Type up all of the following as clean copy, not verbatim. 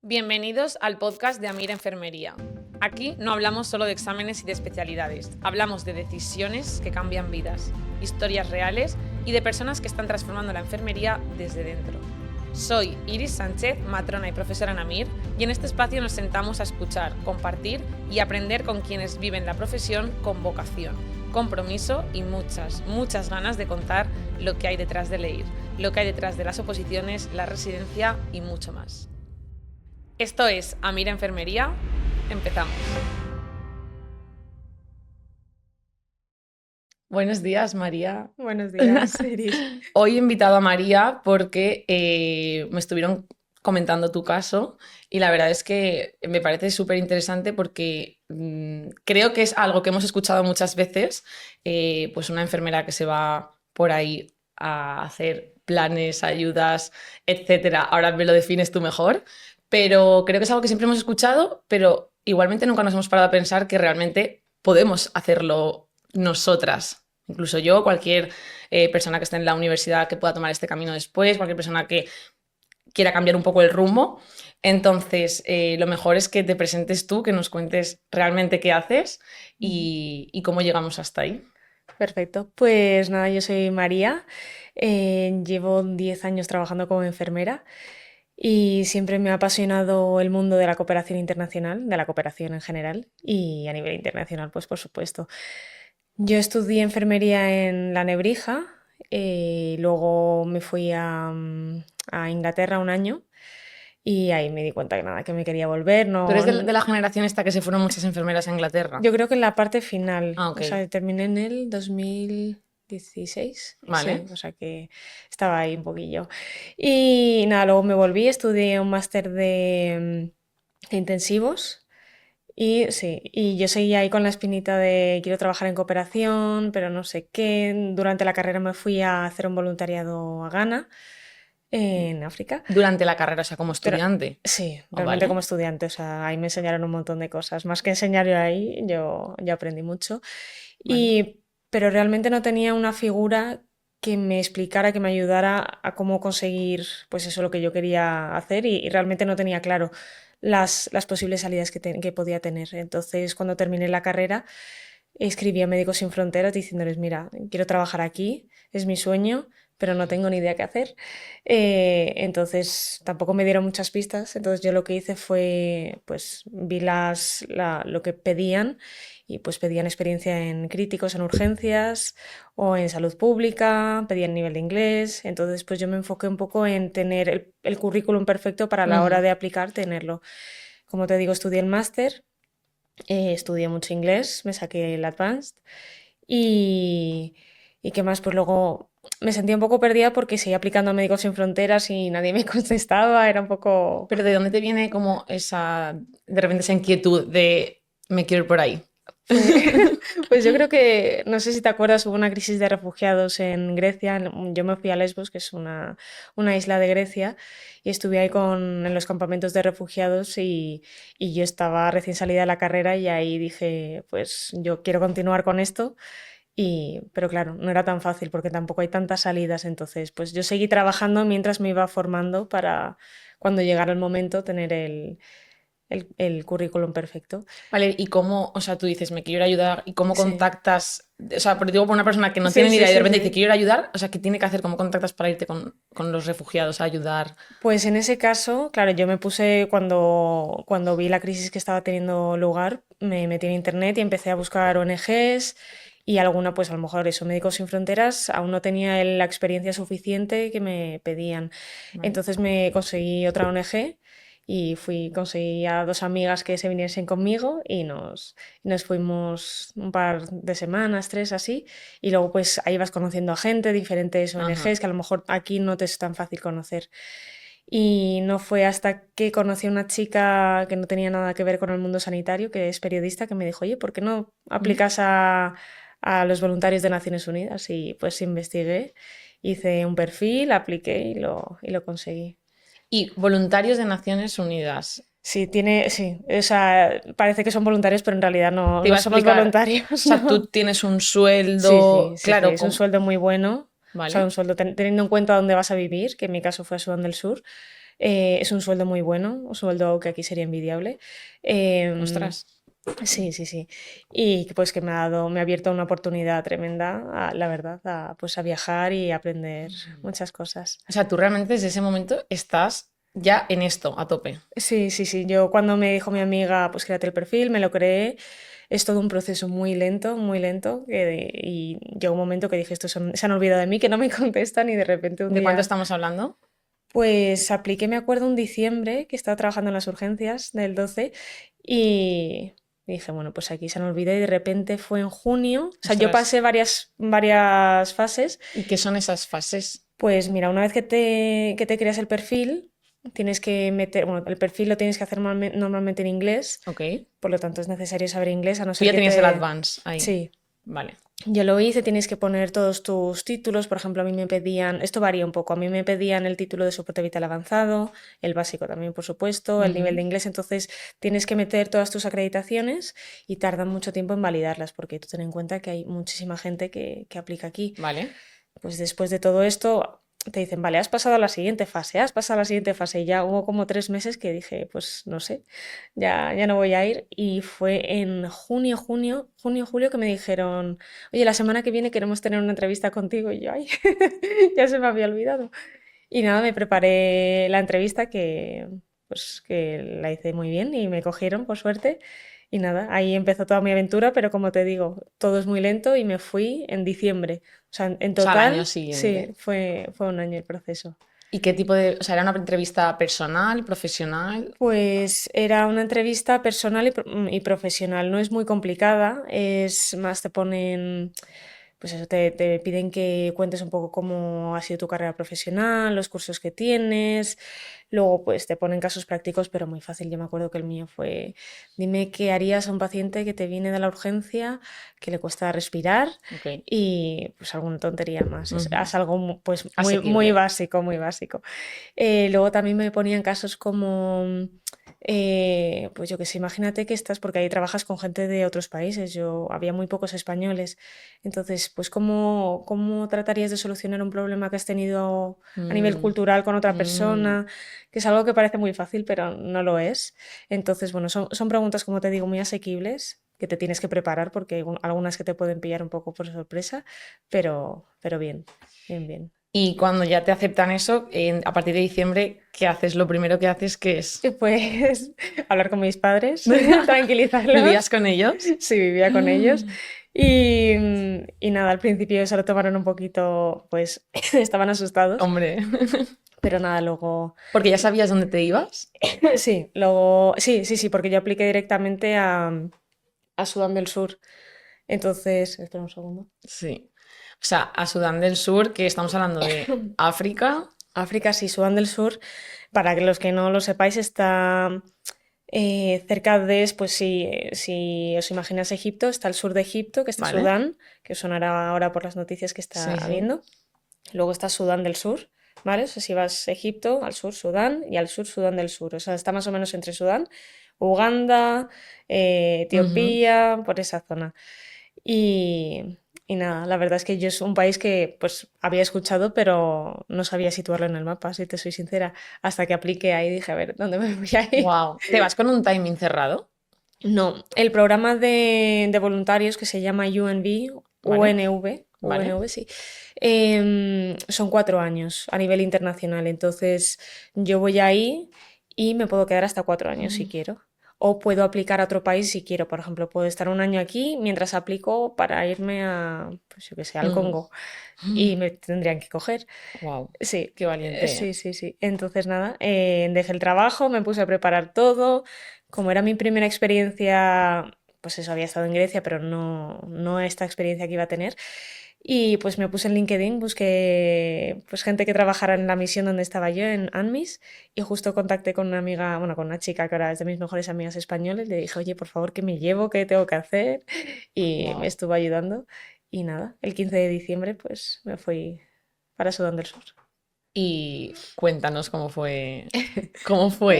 Bienvenidos al podcast de Amir Enfermería. Aquí no hablamos solo de exámenes y de especialidades, hablamos de decisiones que cambian vidas, historias reales y de personas que están transformando la enfermería desde dentro. Soy Iris Sánchez, matrona y profesora en Amir, y en este espacio nos sentamos a escuchar, compartir y aprender con quienes viven la profesión con vocación, compromiso y muchas ganas de contar lo que hay detrás de LEIR, lo que hay detrás de las oposiciones, la residencia y mucho más. Esto es Amir Enfermería. Empezamos. Buenos días, María. Buenos días, Iris. Hoy he invitado a María porque me estuvieron comentando tu caso y la verdad es que me parece súper interesante porque creo que es algo que hemos escuchado muchas veces, pues una enfermera que se va por ahí a hacer planes, ayudas, etcétera. Ahora me lo defines tú mejor, pero creo que es algo que siempre hemos escuchado, pero igualmente nunca nos hemos parado a pensar que realmente podemos hacerlo nosotras. Incluso yo, cualquier persona que esté en la universidad que pueda tomar este camino después, cualquier persona que quiera cambiar un poco el rumbo. Entonces, lo mejor es que te presentes tú, que nos cuentes realmente qué haces y cómo llegamos hasta ahí. Perfecto. Pues nada, yo soy María, llevo 10 años trabajando como enfermera y siempre me ha apasionado el mundo de la cooperación internacional, de la cooperación en general y a nivel internacional, pues por supuesto. Yo estudié enfermería en La Nebrija, luego me fui a Inglaterra un año y ahí me di cuenta que nada, que me quería volver. ¿Tú eres No, de la generación esta que se fueron muchas enfermeras a Inglaterra? yo creo que en la parte final, Ah, ok. o sea, terminé en el 2016, sí, Vale. o sea que estaba ahí un poquillo. Y nada, luego me volví, estudié un máster de intensivos y sí, y yo seguía ahí con la espinita de quiero trabajar en cooperación, pero no sé qué. Durante la carrera me fui a hacer un voluntariado a Ghana, en África. Durante la carrera, o sea, como Pero estudiante. sí, Oh, realmente vale. como estudiante, o sea, ahí me enseñaron un montón de cosas. Más que enseñar yo ahí, yo aprendí mucho. Vale. Pero realmente no tenía una figura que me explicara, que me ayudara a cómo conseguir, pues eso, lo que yo quería hacer y realmente no tenía claro las posibles salidas que podía tener. Entonces, cuando terminé la carrera, escribí a Médicos Sin Fronteras diciéndoles, mira, quiero trabajar aquí, es mi sueño, pero no tengo ni idea qué hacer. Entonces tampoco me dieron muchas pistas, entonces yo lo que hice fue, pues vi lo que pedían y pues pedían experiencia en críticos, en urgencias o en salud pública, pedían nivel de inglés, entonces pues yo me enfoqué un poco en tener el currículum perfecto para la hora Ujú. de aplicar, tenerlo. Como te digo, estudié el máster, estudié mucho inglés, me saqué el Advanced y, y qué más, pues luego me sentía un poco perdida porque seguía aplicando a Médicos Sin Fronteras y nadie me contestaba, era un poco... Pero ¿de dónde te viene como de repente esa inquietud de me quiero ir por ahí? Pues, pues yo creo que, no sé si te acuerdas, hubo una crisis de refugiados en Grecia. Yo me fui a Lesbos, que es una isla de Grecia, y estuve ahí en los campamentos de refugiados y yo estaba recién salida de la carrera y ahí dije, pues yo quiero continuar con esto. Pero claro, no era tan fácil porque tampoco hay tantas salidas. Entonces, pues yo seguí trabajando mientras me iba formando para cuando llegara el momento tener el currículum perfecto. Vale, ¿y cómo, o sea, tú dices, me quiero ir a ayudar, y cómo Sí, contactas, o sea, porque digo, por una persona que no sí, tiene ni sí, idea y de sí, repente dice, sí. quiero ir a ayudar, o sea, ¿qué tiene que hacer? ¿Cómo contactas para irte con los refugiados a ayudar? Pues en ese caso, claro, yo me puse cuando vi la crisis que estaba teniendo lugar, me metí en internet y empecé a buscar ONGs y alguna, pues a lo mejor eso, Médicos Sin Fronteras, aún no tenía la experiencia suficiente que me pedían. Vale. Entonces me conseguí otra ONG y conseguí a dos amigas que se viniesen conmigo y nos fuimos un par de semanas, tres así, y luego pues ahí vas conociendo a gente, diferentes Ajá. ONGs que a lo mejor aquí no te es tan fácil conocer. Y no fue hasta que conocí a una chica que no tenía nada que ver con el mundo sanitario, que es periodista, que me dijo, oye, ¿por qué no Mm. aplicas a los voluntarios de Naciones Unidas? Y pues investigué, hice un perfil, apliqué y lo conseguí. Y voluntarios de Naciones Unidas. Sí, o sea, parece que son voluntarios, pero en realidad no, Te iba no a somos explicar, o voluntarios, sea, tú ¿no? tienes un Sí, sí, sueldo, sí, sí, claro, es un sueldo muy bueno, o sea, ¿vale? un sueldo teniendo en cuenta dónde vas a vivir, que en mi caso fue a Sudán del Sur, Es un sueldo muy bueno, un sueldo que aquí sería envidiable. Em, Ostras. sí, sí, sí. Y pues que me ha abierto una oportunidad tremenda, la verdad, pues a viajar y aprender muchas cosas. O sea, tú realmente desde ese momento estás ya en esto, a tope. Sí, sí, sí. Yo cuando me dijo mi amiga, pues créate el perfil, me lo creé. Es todo un proceso muy lento. Y llegó un momento que dije, estos se han olvidado de mí, que no me contestan y de repente un ¿De cuánto día, estamos hablando? pues apliqué, me acuerdo, un diciembre que estaba trabajando en las urgencias del 12 y dije, bueno, pues aquí se han olvidado y de repente fue en junio. O sea, yo Ostras. pasé varias fases. ¿Y qué son esas fases? Pues mira, una vez que te creas el perfil, tienes que meter, bueno, el perfil lo tienes que hacer normalmente en inglés, Ok. por lo tanto es necesario saber inglés, a no Tú ser ya que tenías el te... advance ahí. Sí, Vale. yo lo hice, tienes que poner todos tus títulos, por ejemplo, a mí me pedían, esto varía un poco, a mí me pedían el título de soporte vital avanzado, el básico también, por supuesto, el nivel Ujú. de inglés, entonces tienes que meter todas tus acreditaciones y tardan mucho tiempo en validarlas, porque tú ten en cuenta que hay muchísima gente que aplica aquí. Vale. Pues después de todo esto, te dicen, vale, has pasado a la siguiente fase, has pasado a la siguiente fase. Y ya hubo como 3 meses que dije, pues no sé, ya no voy a ir. Y fue en julio que me dijeron, oye, la semana que viene queremos tener una entrevista contigo. Y yo, ay, ya se me había olvidado. Y nada, me preparé la entrevista que la hice muy bien y me cogieron, por suerte. Y nada, ahí empezó toda mi aventura, pero como te digo, todo es muy lento y me fui en diciembre. O sea, en O sea, al año total, sí, siguiente. fue un año el proceso. ¿Y qué tipo de... O sea, era una entrevista personal, profesional? Pues era una entrevista personal y profesional. No es muy complicada, es más te ponen, pues eso, te piden que cuentes un poco cómo ha sido tu carrera profesional, los cursos que tienes. Luego, pues te ponen casos prácticos, pero muy fácil. Yo me acuerdo que el mío fue, dime qué harías a un paciente que te viene de la urgencia, que le cuesta respirar Ok. y pues alguna tontería más. Ujú. Es algo pues muy, muy Asequible. básico, muy básico. Luego también me ponían casos como, pues yo qué sé, imagínate que estás, porque ahí trabajas con gente de otros países, había muy pocos españoles, entonces, pues ¿cómo tratarías de solucionar un problema que has tenido a nivel Mm, cultural con otra mm. persona? Que es algo que parece muy fácil, pero no lo es. Entonces, bueno, son preguntas, como te digo, muy asequibles que te tienes que preparar porque hay algunas que te pueden pillar un poco por sorpresa, pero bien, bien, bien. Y cuando ya te aceptan eso, a partir de diciembre, ¿qué haces? Lo primero que haces, ¿qué es? Y pues hablar con mis padres, tranquilizarlos. ¿Vivías con ellos? Sí, vivía con ellos. Y nada, al principio se lo tomaron un poquito, pues estaban asustados, Hombre, pero nada, luego, porque ya sabías dónde te ibas. sí, luego, sí, sí, sí, porque yo apliqué directamente a Sudán del Sur. Entonces, espera un segundo. Sí. O sea, a Sudán del Sur, que estamos hablando de África. África, sí, Sudán del Sur, para que los que no lo sepáis, está cerca de, pues si os imagináis Egipto, está al sur de Egipto, que está ¿Vale? Sudán, que os sonará ahora por las noticias que está Sí, sí. habiendo. Luego está Sudán del Sur, ¿vale? O sea, si vas a Egipto, al sur Sudán y al sur Sudán del Sur. O sea, está más o menos entre Sudán, Uganda, Ujú. Etiopía, por esa zona. Y nada, la verdad es que yo es un país que pues había escuchado, pero no sabía situarlo en el mapa, si te soy sincera. Hasta que apliqué ahí dije, a ver, ¿dónde me voy a ir? Wow. ¿Te vas con un timing cerrado? No, el programa de voluntarios que se llama UNV, ¿Vale? UNV, ¿Vale? sí, son 4 años a nivel internacional. Entonces yo voy ahí y me puedo quedar hasta 4 años si Mm. quiero. O puedo aplicar a otro país si quiero. Por ejemplo, puedo estar un año aquí mientras aplico para irme a, pues yo qué sé, al Mm. Congo y me tendrían que coger. Wow. Sí, Qué valiente. sí, sí, sí. Entonces, nada, dejé el trabajo, me puse a preparar todo. Como era mi primera experiencia, pues eso, había estado en Grecia, pero no esta experiencia que iba a tener. Y pues me puse en LinkedIn, busqué pues gente que trabajara en la misión donde estaba yo, en ANMIS, y justo contacté con una amiga, bueno, con una chica que ahora es de mis mejores amigas españoles. Le dije, oye, por favor, ¿qué me llevo? ¿Qué tengo que hacer? Y me Wow. estuvo ayudando. Y nada, el 15 de diciembre pues me fui para Sudán del Sur. Y cuéntanos cómo fue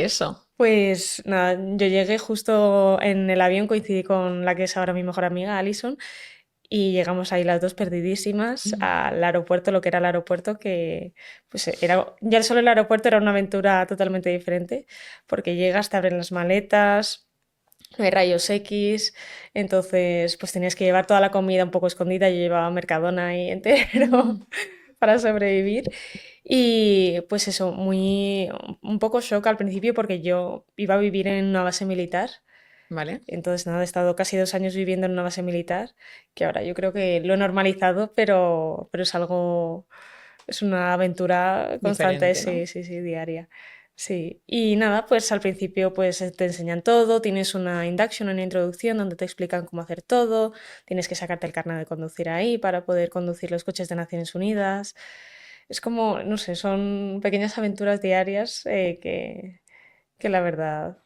eso. Pues nada, yo llegué justo en el avión, coincidí con la que es ahora mi mejor amiga, Alison, y llegamos ahí las dos perdidísimas al aeropuerto, lo que era el aeropuerto, que pues era, ya solo el aeropuerto era una aventura totalmente diferente, porque llegas, te abren las maletas, no hay rayos X, entonces pues tenías que llevar toda la comida un poco escondida, yo llevaba Mercadona ahí entero para sobrevivir. Y pues eso, un poco shock al principio porque yo iba a vivir en una base militar. ¿Vale? Entonces, nada, he estado casi 2 años viviendo en una base militar, que ahora yo creo que lo he normalizado, pero es algo, es una aventura constante, Diferente, sí, ¿no? sí, sí, diaria. Sí, y nada, pues al principio pues te enseñan todo, tienes una induction, una introducción donde te explican cómo hacer todo, tienes que sacarte el carnet de conducir ahí para poder conducir los coches de Naciones Unidas. Es como, no sé, son pequeñas aventuras diarias que la verdad,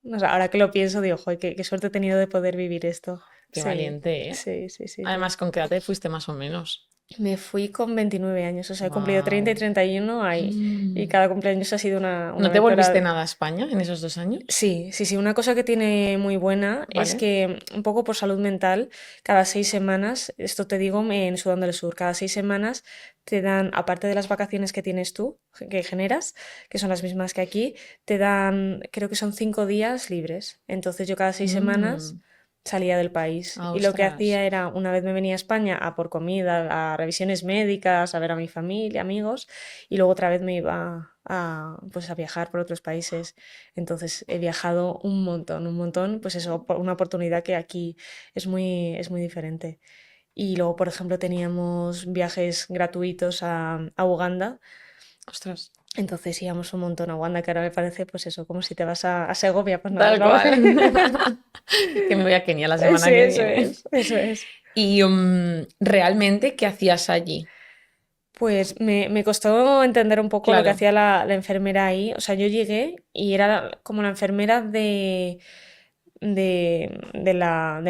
no sé, ahora que lo pienso, digo, joder, qué suerte he tenido de poder vivir esto. Qué Sí, valiente, ¿eh? sí, sí, sí, sí. Además, ¿con qué edad te fuiste más o menos? Me fui con 29 años, o sea, he cumplido 30 y Wow. 31 ahí. Y cada cumpleaños ha sido una ¿No te volviste aventura. nada a España en esos 2 años? Sí, sí, sí. Una cosa que tiene muy buena es ¿Vale? que, un poco por salud mental, cada 6 semanas, esto te digo en Sudán del Sur, cada 6 semanas te dan, aparte de las vacaciones que tienes tú, que generas, que son las mismas que aquí, te dan, creo que son 5 días libres. Entonces yo cada seis Mm. semanas salía del país Ah, y lo que ostras. hacía era, una vez me venía a España a por comida, a revisiones médicas, a ver a mi familia, amigos, y luego otra vez me iba pues a viajar por otros países. Entonces he viajado un montón, pues eso, por una oportunidad que aquí es muy diferente. Y luego, por ejemplo, teníamos viajes gratuitos a Uganda, Ostras. entonces íbamos un montón a Uganda, que ahora me parece, pues eso, como si te vas a Segovia, pues nada, Tal vamos. cual. Que me voy a Kenia la semana Sí, que eso viene. es, eso es. Y realmente, ¿qué hacías allí? Pues me costó entender un poco lo que Claro. hacía la enfermera ahí. O sea, yo llegué y era como la enfermera de la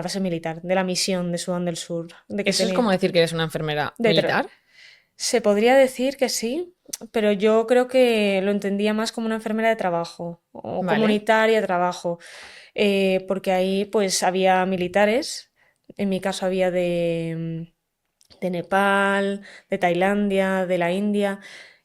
base militar, de la misión de Sudán del Sur, de que Eso es tenía. como decir que eres una enfermera De tra- militar. Se podría decir que sí, pero yo creo que lo entendía más como una enfermera de trabajo o ¿Vale? comunitaria de trabajo, porque ahí pues había militares, en mi caso había de Nepal, de Tailandia, de la India,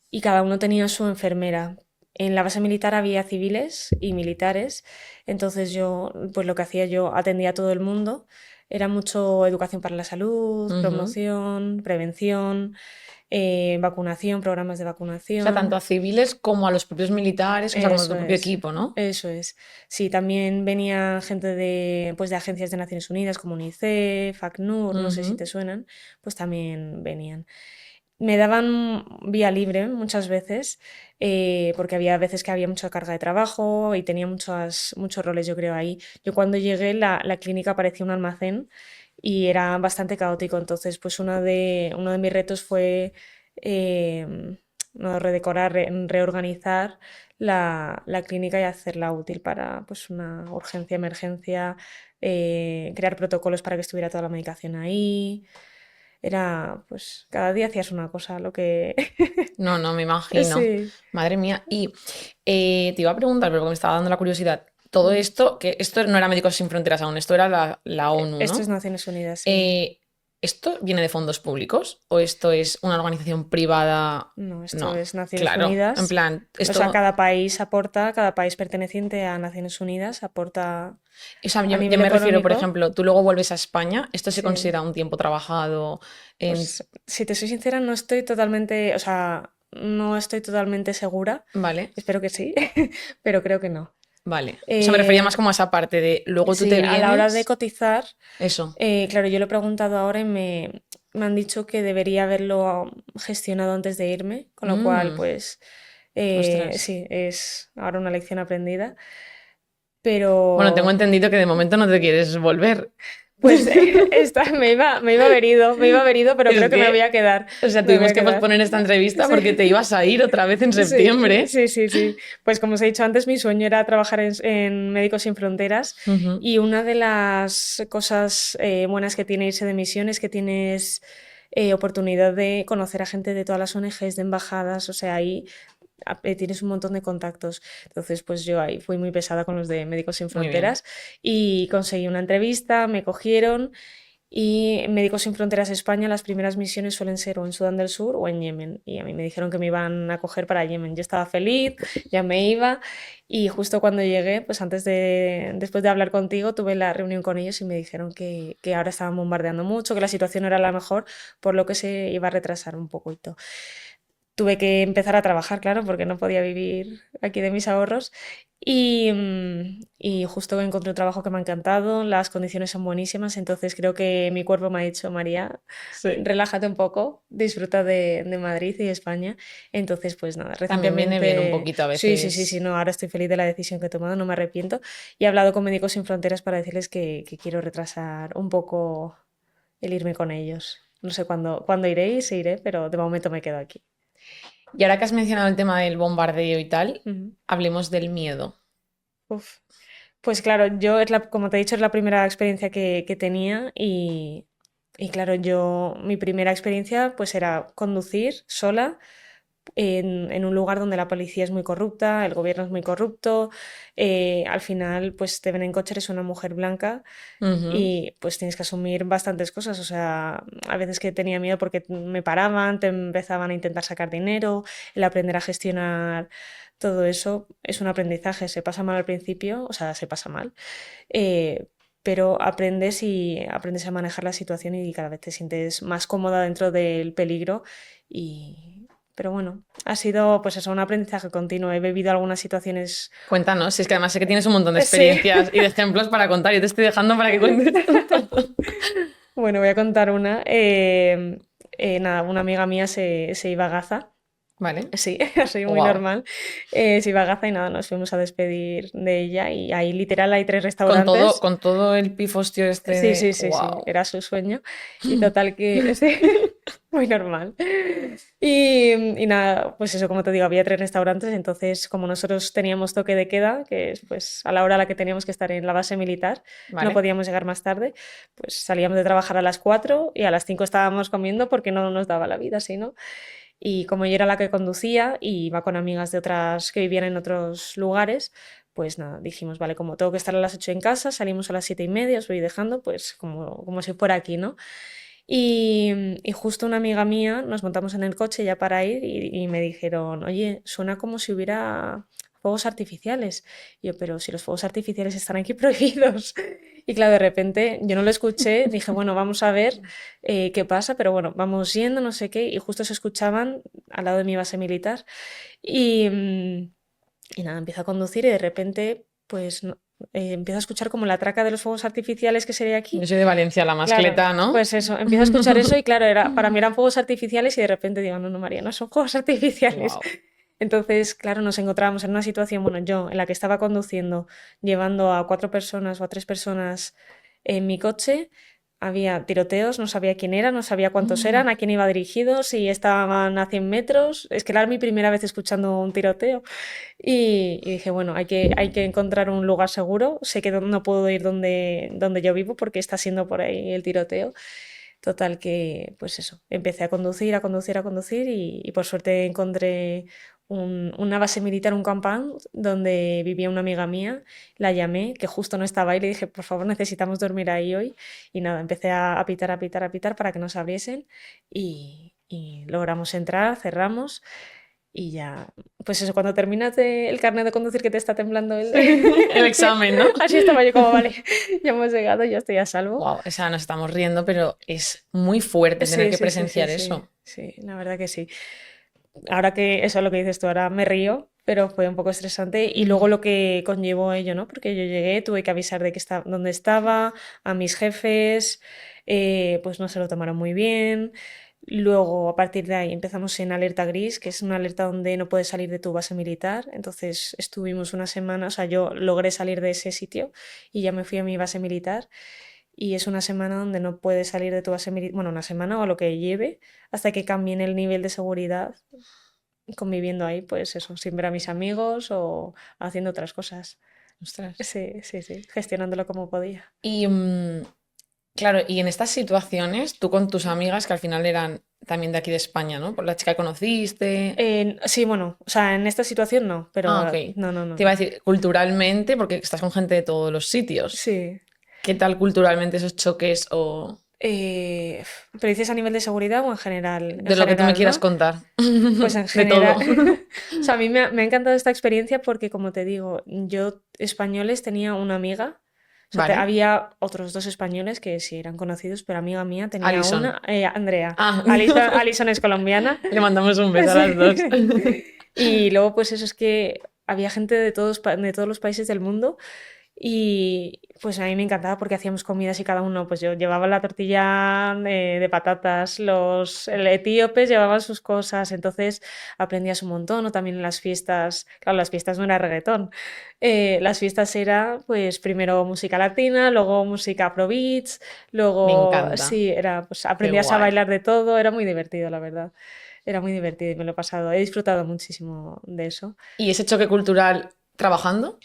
y cada uno tenía su enfermera. En la base militar había civiles y militares, entonces yo, pues lo que hacía yo, atendía a todo el mundo. Era mucho educación para la salud, Ujú. promoción, prevención, vacunación, programas de O sea, tanto vacunación. a civiles como a los propios militares, o sea, como a tu Eso propio es, equipo, ¿no? eso es. Sí, también venía gente pues de agencias de Naciones Unidas como UNICEF, ACNUR, no sé si Ujú. te suenan, pues también venían. Me daban vía libre muchas veces, porque había veces que había mucha carga de trabajo y tenía muchos roles, yo creo, ahí. Yo cuando llegué, la clínica parecía un almacén y era bastante caótico. Entonces, pues uno de mis retos fue no redecorar, reorganizar la clínica y hacerla útil para pues, una urgencia, emergencia, crear protocolos para que estuviera toda la medicación ahí. Era, pues, cada día hacías una cosa, lo que... No, no, me imagino. Sí, Madre mía. Y te iba a preguntar, pero porque me estaba dando la curiosidad, todo mm. esto, que esto no era Médicos Sin Fronteras aún, esto era la ONU, Esto es ¿no? Naciones Unidas, sí. Eh, ¿Esto viene de fondos públicos o esto es una organización privada? No, esto No, es Naciones claro, en Unidas. plan, O sea, esto, cada país aporta, cada país perteneciente a Naciones Unidas aporta o sea, a yo nivel me refiero, por económico. ejemplo, tú luego vuelves a España, ¿esto se Sí. considera un tiempo trabajado en... Pues, si te soy sincera, no estoy totalmente, o sea, no estoy totalmente segura. Vale, Espero que sí, pero creo que no. vale. O sea, me refería más Eh, como a esa parte de luego tú sí, te a la hora de vienes, cotizar, eso. claro, yo lo he preguntado ahora y me han dicho que debería haberlo gestionado antes de irme, con lo cual, Mm, pues, ostras. sí, es ahora una lección aprendida. Bueno, tengo Pero, entendido que de momento no te quieres volver. pues, me iba a haber ido, pero Es creo que me voy que, a quedar, o sea, me voy tuvimos a que quedar. posponer esta entrevista porque te Sí. ibas a ir otra vez en Sí, septiembre. sí, sí, sí. Pues como os he dicho antes, mi sueño era trabajar en Médicos Sin Fronteras Ujú. y una de las cosas buenas que tiene irse de misión es que tienes oportunidad de conocer a gente de todas las ONGs, de embajadas, o sea, ahí tienes un montón de contactos. Entonces, pues yo ahí fui muy pesada con los de Médicos Sin Muy bien. Fronteras y conseguí una entrevista, me cogieron Y Médicos Sin Fronteras España, las primeras misiones suelen ser o en Sudán del Sur o en Yemen. Y a mí me dijeron que me iban a coger para Yemen. Yo estaba feliz, ya me iba. Y justo cuando llegué, pues después de hablar contigo, tuve la reunión con ellos y me dijeron que ahora estaban bombardeando mucho, que la situación no era la mejor, por lo que se iba a retrasar un poquito. Tuve que empezar a trabajar, claro, porque no podía vivir aquí de mis ahorros. Y justo encontré un trabajo que me ha encantado, las condiciones son buenísimas, entonces creo que mi cuerpo me ha dicho, María, Sí. relájate un poco, disfruta de Madrid y España. Entonces, pues nada, También viene bien un recientemente, poquito a sí, veces. no, ahora estoy feliz de la decisión que he tomado, no me arrepiento. Y he hablado con Médicos Sin Fronteras para decirles que quiero retrasar un poco el irme con ellos. No sé cuándo iré y se iré, pero de momento me quedo aquí. Y ahora que has mencionado el tema del bombardeo y tal, Ujú. hablemos del miedo. Uf. Pues claro, como te he dicho, es la primera experiencia que tenía y claro, mi primera experiencia pues era conducir sola en un lugar donde la policía es muy corrupta, el gobierno es muy corrupto, al final pues te ven en coche, eres una mujer blanca Ujú. y pues tienes que asumir bastantes cosas, o sea, a veces que tenía miedo porque me paraban, te empezaban a intentar sacar dinero, el aprender a gestionar todo eso es un aprendizaje, se pasa mal al principio, o sea, se pasa mal, eh, pero aprendes a manejar la situación y cada vez te sientes más cómoda dentro del peligro pero bueno, ha sido pues eso, un aprendizaje continuo. He vivido algunas situaciones. Cuéntanos, si es que además sé que tienes un montón de Sí. experiencias y de ejemplos para contar y te estoy dejando para que cuentes todo. Bueno, voy a contar una. Nada, una amiga mía se iba a Gaza. Vale. Sí, así muy Wow. normal. Se iba a Gaza y nada, nos fuimos a despedir de ella y ahí literal hay tres Con todo, restaurantes. con todo el pifostio este de. Sí, Wow. era su sueño. Y total que, sí, muy normal. Y nada, pues eso, como te digo, había tres restaurantes, entonces como nosotros teníamos toque de queda, que es pues a la hora a la que teníamos que estar en la base militar, no Vale. podíamos llegar más tarde, pues salíamos de trabajar a las 4 y a las 5 estábamos comiendo porque no nos daba la vida, ¿sí, no? Y como yo era la que conducía y iba con amigas de otras que vivían en otros lugares, pues nada, dijimos, vale, como tengo que estar a las 8 en casa, salimos a las 7:30, os voy dejando, pues como si fuera aquí, ¿no? Y justo una amiga mía, nos montamos en el coche ya para ir y me dijeron, oye, suena como si hubiera fuegos artificiales. Y yo, pero si los fuegos artificiales están aquí prohibidos. Y claro, de repente yo no lo escuché, dije, bueno, vamos a ver qué pasa, pero bueno, vamos yendo, no sé qué, y justo se escuchaban al lado de mi base militar. Y, y nada, empiezo a conducir y de repente, pues empiezo a escuchar como la traca de los fuegos artificiales que sería aquí. Yo soy de Valencia, la Claro, mascleta, ¿no? pues eso, empiezo a escuchar eso y claro, para mí eran fuegos artificiales y de repente digo, no, no, María, no son fuegos artificiales. Wow. Entonces, claro, nos encontrábamos en una situación, bueno, yo en la que estaba conduciendo, llevando a 4 personas o a 3 personas en mi coche, había tiroteos, no sabía quién era, no sabía cuántos eran, a quién iba dirigido, si estaban a 100 metros. Es que era mi primera vez escuchando un tiroteo. Y dije, bueno, hay que encontrar un lugar seguro. Sé que no puedo ir donde yo vivo porque está siendo por ahí el tiroteo. Total que, pues eso, empecé a conducir, a conducir, a conducir y por suerte encontré una base militar, un campán donde vivía una amiga mía. La llamé, que justo no estaba ahí, le dije, por favor, necesitamos dormir ahí hoy. Y nada, empecé a pitar, a pitar, a pitar para que nos abriesen y logramos entrar, cerramos. Y ya, pues eso, cuando terminas el carnet de conducir que te está temblando El examen, ¿no? así estaba yo como, vale, ya hemos llegado, ya estoy a salvo. Wow, o sea, nos estamos riendo, pero es muy fuerte tener Sí, que sí, sí, sí, presenciar sí, eso. sí, la verdad que sí. Ahora que eso es lo que dices tú, ahora me río, pero fue un poco estresante y luego lo que conllevó ello, ¿no? Porque yo llegué, tuve que avisar de que dónde estaba, a mis jefes, pues no se lo tomaron muy bien. Luego, a partir de ahí, empezamos en alerta gris, que es una alerta donde no puedes salir de tu base militar. Entonces, estuvimos una semana, o sea, yo logré salir de ese sitio y ya me fui a mi base militar. Y es una semana donde no puedes salir de tu base militar, bueno, una semana o lo que lleve, hasta que cambien el nivel de seguridad conviviendo ahí, pues eso, sin ver a mis amigos o haciendo otras cosas. Ostras. Sí, sí, sí, gestionándolo como podía. Y claro, y en estas situaciones, tú con tus amigas, que al final eran también de aquí de España, ¿no? Por la chica que conociste. Sí, bueno, o sea, en esta situación no, Ah, ok. pero no, no, Te iba a no. decir, culturalmente, porque estás con gente de todos los sitios. Sí. ¿Qué tal culturalmente esos choques o...? Eh, ¿Pero dices a nivel de seguridad o en general? En De lo que tú me general, quieras ¿no? contar. Pues en De todo. general, o sea, a mí me ha encantado esta experiencia porque, como te digo, yo españoles tenía una amiga, o sea, Vale. había otros dos españoles que sí eran conocidos, pero amiga mía tenía Alison. una, Andrea. Ah, Alison es colombiana. le mandamos un beso a las dos. Sí. Y luego, pues eso es que había gente de todos los países del mundo y pues a mí me encantaba porque hacíamos comidas y cada uno, pues yo llevaba la tortilla de patatas, los etíopes llevaban sus cosas, entonces aprendías un montón, o también en las fiestas, claro, las fiestas no era reggaetón, las fiestas era pues primero música latina, luego música afrobeats, Me luego encanta. sí, era, pues Qué aprendías a guay. bailar de todo, era muy divertido, la verdad. Era muy divertido y me lo he pasado, he disfrutado muchísimo de eso. ¿Y ese choque cultural trabajando?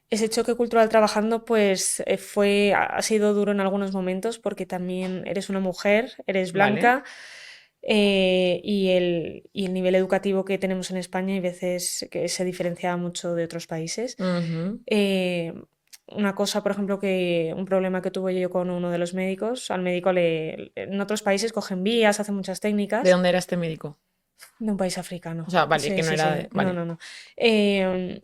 Ese choque cultural trabajando, pues ha sido duro en algunos momentos porque también eres una mujer, eres Vale. blanca y el nivel educativo que tenemos en España hay veces que se diferencia mucho de otros países. Ujú. Eh, una cosa, por ejemplo, un problema que tuve yo con uno de los médicos, al médico en otros países cogen vías, hacen muchas ¿De técnicas. dónde era este médico? De un país africano. O sea, vale, Sí, que no sí, era sí. de... No, Vale. no, no.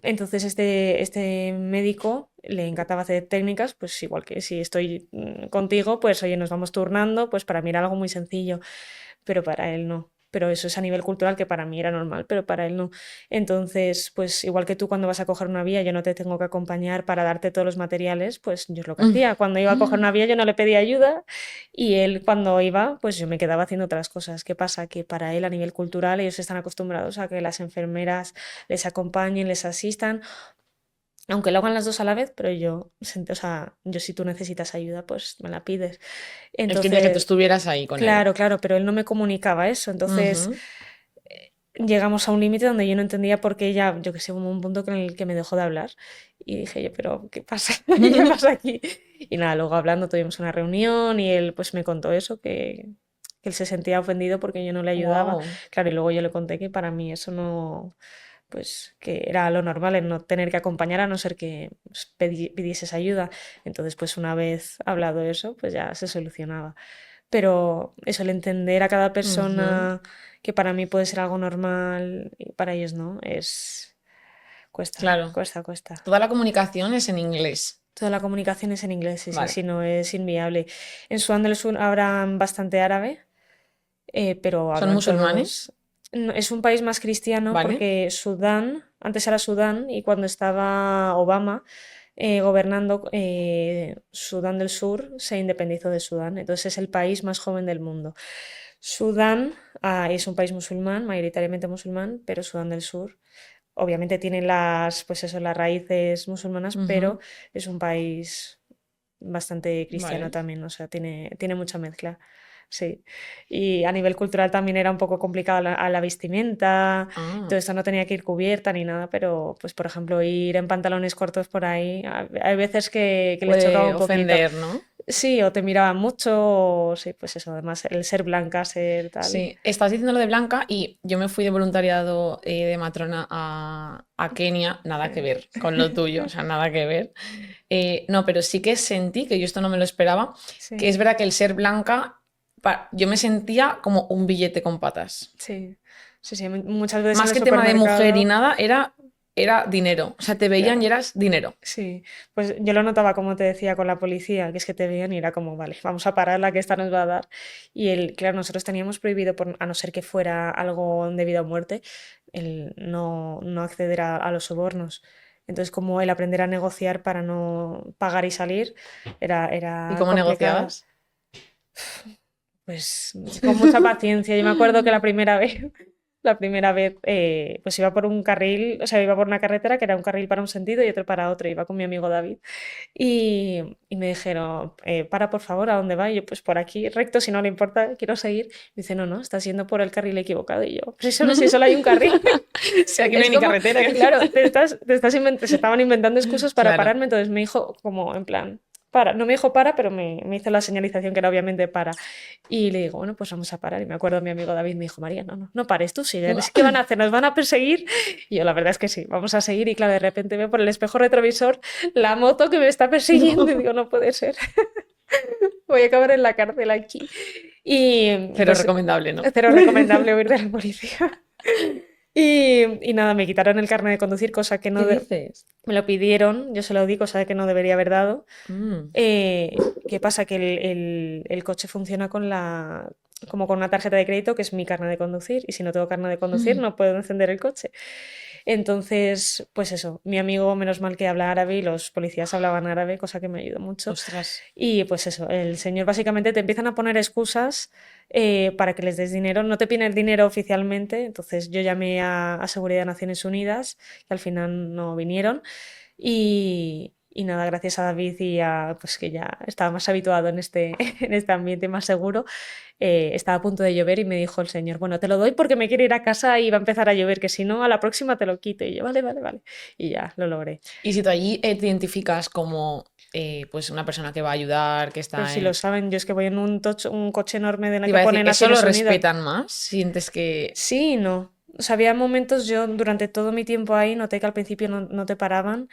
Entonces, este médico le encantaba hacer técnicas, pues igual que si estoy contigo, pues oye, nos vamos turnando, pues para mí era algo muy sencillo, pero para él no. Pero eso es a nivel cultural que para mí era normal, pero para él no. Entonces, pues igual que tú cuando vas a coger una vía, yo no te tengo que acompañar para darte todos los materiales, pues yo es lo que hacía. Cuando iba a coger una vía, yo no le pedía ayuda y él cuando iba, pues yo me quedaba haciendo otras cosas. ¿Qué pasa? Que para él a nivel cultural ellos están acostumbrados a que las enfermeras les acompañen, les asistan, aunque lo hagan las dos a la vez, pero o sea, yo si tú necesitas ayuda, pues me la pides. Él quería que tú Entonces, estuvieras ahí con él. claro, claro, pero él no me comunicaba eso. Entonces Ujú. llegamos a un límite donde yo no entendía por qué ella, yo que sé, hubo un punto en el que me dejó de hablar. Y dije yo, pero ¿qué pasa? ¿Qué pasa aquí? Y nada, luego hablando tuvimos una reunión y él pues me contó eso, que él se sentía ofendido porque yo no le ayudaba. Wow. Claro, y luego yo le conté que para mí eso no, pues que era lo normal, el no tener que acompañar a no ser que pues, pidieses ayuda. Entonces, pues una vez hablado eso, pues ya se solucionaba. Pero eso, el entender a cada Ujú. persona que para mí puede ser algo normal y para ellos no, cuesta, Claro. cuesta, cuesta. Toda la comunicación es en inglés. Toda la comunicación es en inglés, sí, sí, Vale. sí, no es inviable. En Sudán del Sur hablan bastante árabe, pero ¿Son hablan musulmanes? todos. Es un país más cristiano Vale. porque Sudán, antes era Sudán y cuando estaba Obama gobernando, Sudán del Sur se independizó de Sudán. Entonces es el país más joven del mundo. Sudán es un país musulmán, mayoritariamente musulmán, pero Sudán del Sur obviamente tiene pues eso, las raíces musulmanas, Ujú. pero es un país bastante cristiano Vale. también, o sea, tiene mucha mezcla. Sí. Y a nivel cultural también era un poco complicado a la vestimenta, Ah. todo esto no tenía que ir cubierta ni nada, pero pues por ejemplo ir en pantalones cortos por ahí, hay veces que les chocaba Puede un poquito. ofender, ¿no? Sí, o te miraban mucho, o sí, pues eso, además el ser blanca, ser tal. Sí, estás diciendo lo de Blanca y yo me fui de voluntariado de matrona a Kenia, nada que Sí. ver con lo tuyo, o sea, nada que ver. No, pero sí que sentí, que yo esto no me lo esperaba, que Sí, es verdad que el ser blanca, yo me sentía como un billete con patas. sí, sí, sí, muchas veces en Más el que tema de mujer y supermercado. nada, era dinero. O sea, te veían y Claro. eras dinero. Sí, pues yo lo notaba, como te decía, con la policía, que es que te veían y era como, vale, vamos a parar la que esta nos va a dar. Y claro, nosotros teníamos prohibido, a no ser que fuera algo debido a muerte, el no acceder a los sobornos. Entonces, como el aprender a negociar para no pagar y salir ¿Y era cómo complicado. negociabas? Pues con mucha paciencia. Yo me acuerdo que la primera vez, la primera vez, pues iba por un carril, o sea, iba por una carretera que era un carril para un sentido y otro para otro. Iba con mi amigo David. Y me dijeron, para por favor, ¿a dónde va? Y yo, pues por aquí, recto, si no le importa, quiero seguir. Me dice, no, no, estás yendo por el carril equivocado. Y yo, pues eso, si solo hay un carril. Si aquí no hay Es ni como, carretera. claro, se estaban inventando excusas para Claro. pararme, entonces me dijo como en plan, para, no me dijo para, pero me hizo la señalización que era obviamente para. Y le digo, bueno, pues vamos a parar. Y me acuerdo mi amigo David me dijo, María, no, no, no pares tú, sigue, es que van a hacer, nos van a perseguir. Y yo, la verdad es que sí, vamos a seguir. Y claro, de repente veo por el espejo retrovisor la moto que me está persiguiendo y digo, no puede ser. voy a acabar en la cárcel aquí. Y Pero pues recomendable, ¿no? cero recomendable huir de la policía. Y nada, me quitaron el carnet de conducir, cosa que ¿Qué no dices? me lo pidieron, yo se lo di, cosa que no debería haber dado. Mm, ¿Qué pasa? Que el coche funciona como con una tarjeta de crédito, que es mi carnet de conducir, y si no tengo carnet de conducir mm. no puedo encender el coche. Entonces, pues eso, mi amigo menos mal que habla árabe y los policías hablaban árabe, cosa que me ayudó mucho. Ostras. Y pues eso, el señor básicamente te empiezan a poner excusas para que les des dinero. No te piden el dinero oficialmente, entonces yo llamé a Seguridad de Naciones Unidas, que al final no vinieron. Y nada, gracias a David y a pues que ya estaba más habituado en en este ambiente más seguro, estaba a punto de llover y me dijo el señor, bueno, te lo doy porque me quiero ir a casa y va a empezar a llover, que si no, a la próxima te lo quito. Y yo, vale, vale, vale. Y ya, lo logré. Y si tú allí te identificas como pues una persona que va a ayudar, que Pero está si lo en... saben, yo es que voy en un coche enorme de la Te que iba a decir, pone ¿eso lo Naciones Unidas. respetan más? ¿Sientes que... Sí y no. O sea, había momentos, yo durante todo mi tiempo ahí noté que al principio no te paraban,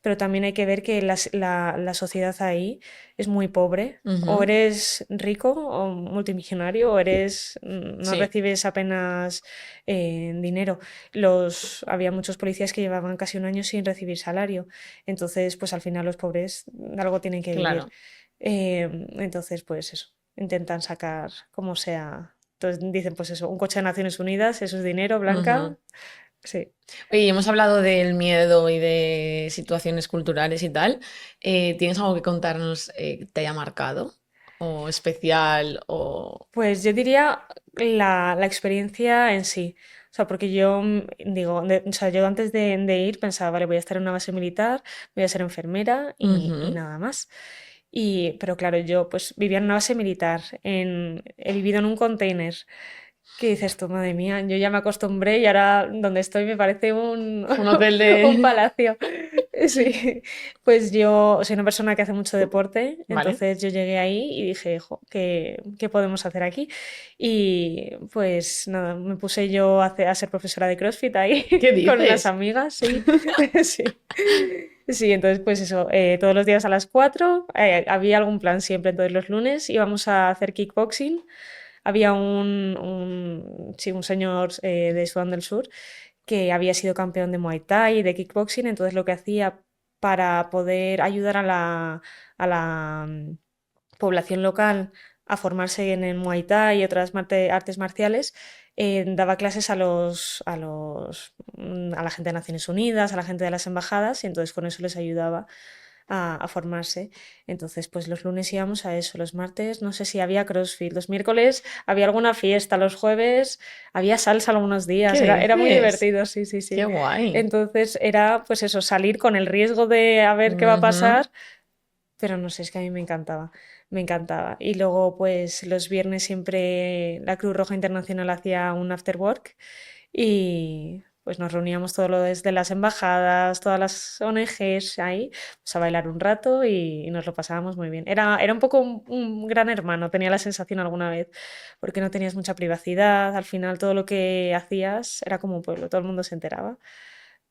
pero también hay que ver que la sociedad ahí es muy pobre. O Ujú. eres rico o multimillonario o no Sí, recibes apenas dinero. Había muchos policías que llevaban casi un año sin recibir salario. Entonces, pues al final los pobres de algo tienen que vivir. claro. Entonces, pues eso, intentan sacar como sea. Entonces dicen, pues eso, un coche de Naciones Unidas, eso es dinero, Ujú. Blanca. Sí. Oye, hemos hablado del miedo y de situaciones culturales y tal. ¿Tienes algo que contarnos que te haya marcado? ¿O especial? O... Pues yo diría la experiencia en sí. O sea, porque yo digo, o sea, yo antes de ir pensaba, vale, voy a estar en una base militar, voy a ser enfermera y Ujú. nada más. Pero claro, yo pues vivía en una base militar, he vivido en un container. ¿Qué dices tú, madre mía? Yo ya me acostumbré y ahora donde estoy me parece Un hotel un de... palacio. Sí, pues yo soy una persona que hace mucho deporte, ¿Vale? entonces yo llegué ahí y dije, "Jo, ¿qué podemos hacer aquí?" Y pues nada, me puse yo a ser profesora de CrossFit ahí ¿Qué con unas dices? amigas, sí, sí. Sí, entonces pues eso, todos los días a las 4 había algún plan siempre, entonces los lunes íbamos a hacer kickboxing. Había sí, un señor de Sudán del Sur que había sido campeón de Muay Thai y de kickboxing, entonces lo que hacía para poder ayudar a la población local a formarse en el Muay Thai y otras artes marciales, daba clases a la gente de Naciones Unidas, a la gente de las embajadas, y entonces con eso les ayudaba a formarse. Entonces, pues los lunes íbamos a eso, los martes no sé si había CrossFit, los miércoles había alguna fiesta, los jueves había salsa algunos días, ¿Qué era muy dices? divertido, sí, sí, Qué sí. guay. Entonces era pues eso, salir con el riesgo de a ver qué va a Ujú. pasar, pero no sé, es que a mí me encantaba, me encantaba. Y luego, pues los viernes siempre la Cruz Roja Internacional hacía un after work y pues nos reuníamos todo lo desde las embajadas, todas las ONGs ahí, pues a bailar un rato y nos lo pasábamos muy bien. Era un poco un gran hermano, tenía la sensación alguna vez, porque no tenías mucha privacidad, al final todo lo que hacías era como un pueblo, todo el mundo se enteraba.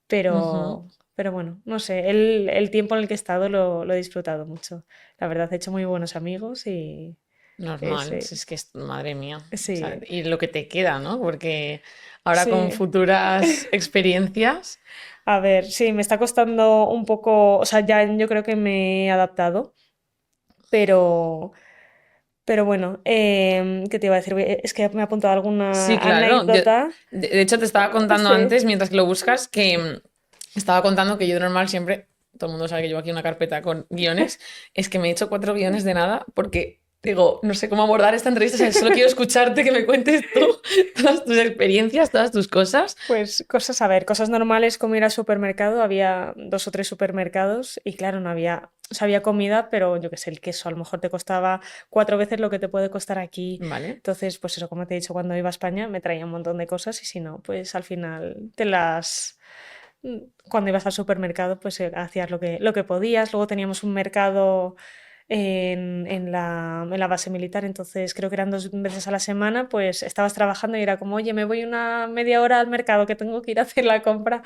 Ujú. Pero bueno, no sé, el tiempo en el que he estado lo he disfrutado mucho. La verdad, he hecho muy buenos amigos y Normal, sí, si es que es, madre mía. O sea, sí, y lo que te queda, ¿no? Porque ahora con sí. futuras experiencias, A ver, sí, me está costando un poco, o sea, ya yo creo que me he adaptado, pero, pero bueno, ¿qué te iba a decir? Es que me ha apuntado alguna sí, claro. anécdota. De hecho, te estaba contando Sí. antes, mientras que lo buscas, que estaba contando que yo de normal siempre, todo el mundo sabe que llevo aquí una carpeta con guiones, es que me he hecho 4 guiones de nada porque digo, no sé cómo abordar esta entrevista, o sea, solo quiero escucharte, que me cuentes tú todas tus experiencias, todas tus cosas. Pues cosas, a ver, cosas normales como ir al supermercado, había dos o tres supermercados y claro, no había, o sea, había comida, pero yo qué sé, el queso a lo mejor te costaba 4 veces lo que te puede costar aquí. Vale. Entonces, pues eso, como te he dicho, cuando iba a España me traía un montón de cosas y si no, pues al final cuando ibas al supermercado, pues hacías lo que podías. Luego teníamos un mercado en la base militar, entonces creo que eran 2 veces a la semana, pues estabas trabajando y era como, oye, me voy una media hora al mercado que tengo que ir a hacer la compra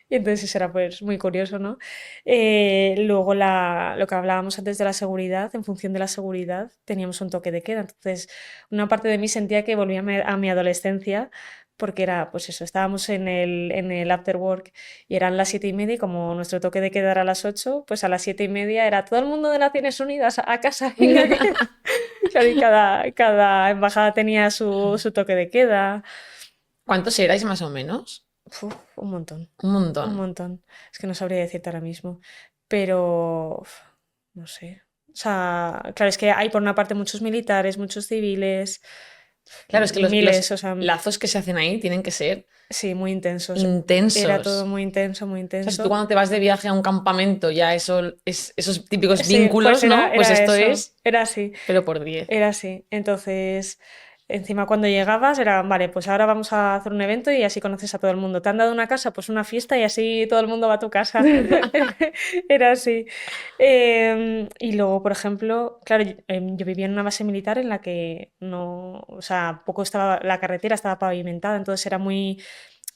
Y entonces eso era pues muy curioso, ¿no? Luego lo que hablábamos antes de la seguridad, en función de la seguridad teníamos un toque de queda. Entonces una parte de mí sentía que volvía a mi adolescencia porque era, pues eso, estábamos en el after work y eran las 7:30 y como nuestro toque de queda era a las 8, pues a las 7:30 era todo el mundo de Naciones Unidas a casa. Venga, claro, y cada embajada tenía su toque de queda. ¿Cuántos erais más o menos? Uf, un montón, Un un montón. montón. Es que no sabría decirte ahora mismo, pero no sé. O sea, claro, es que hay por una parte muchos militares, muchos civiles, Claro, es que miles, los o sea, lazos que se hacen ahí tienen que ser sí, muy intensos. Era todo intensos. muy intenso, muy O sea, si tú intenso. cuando te vas de viaje a un campamento ya eso es esos típicos Sí, pues vínculos, ¿no? Pues era esto eso, es, era así. pero por 10. Era así. Entonces, encima cuando llegabas era, vale, pues ahora vamos a hacer un evento y así conoces a todo el mundo. ¿Te han dado una casa? Pues una fiesta y así todo el mundo va a tu casa. Era así. Y luego, por ejemplo, claro, yo vivía en una base militar en la que no, o sea, poco estaba, la carretera estaba pavimentada, entonces era muy,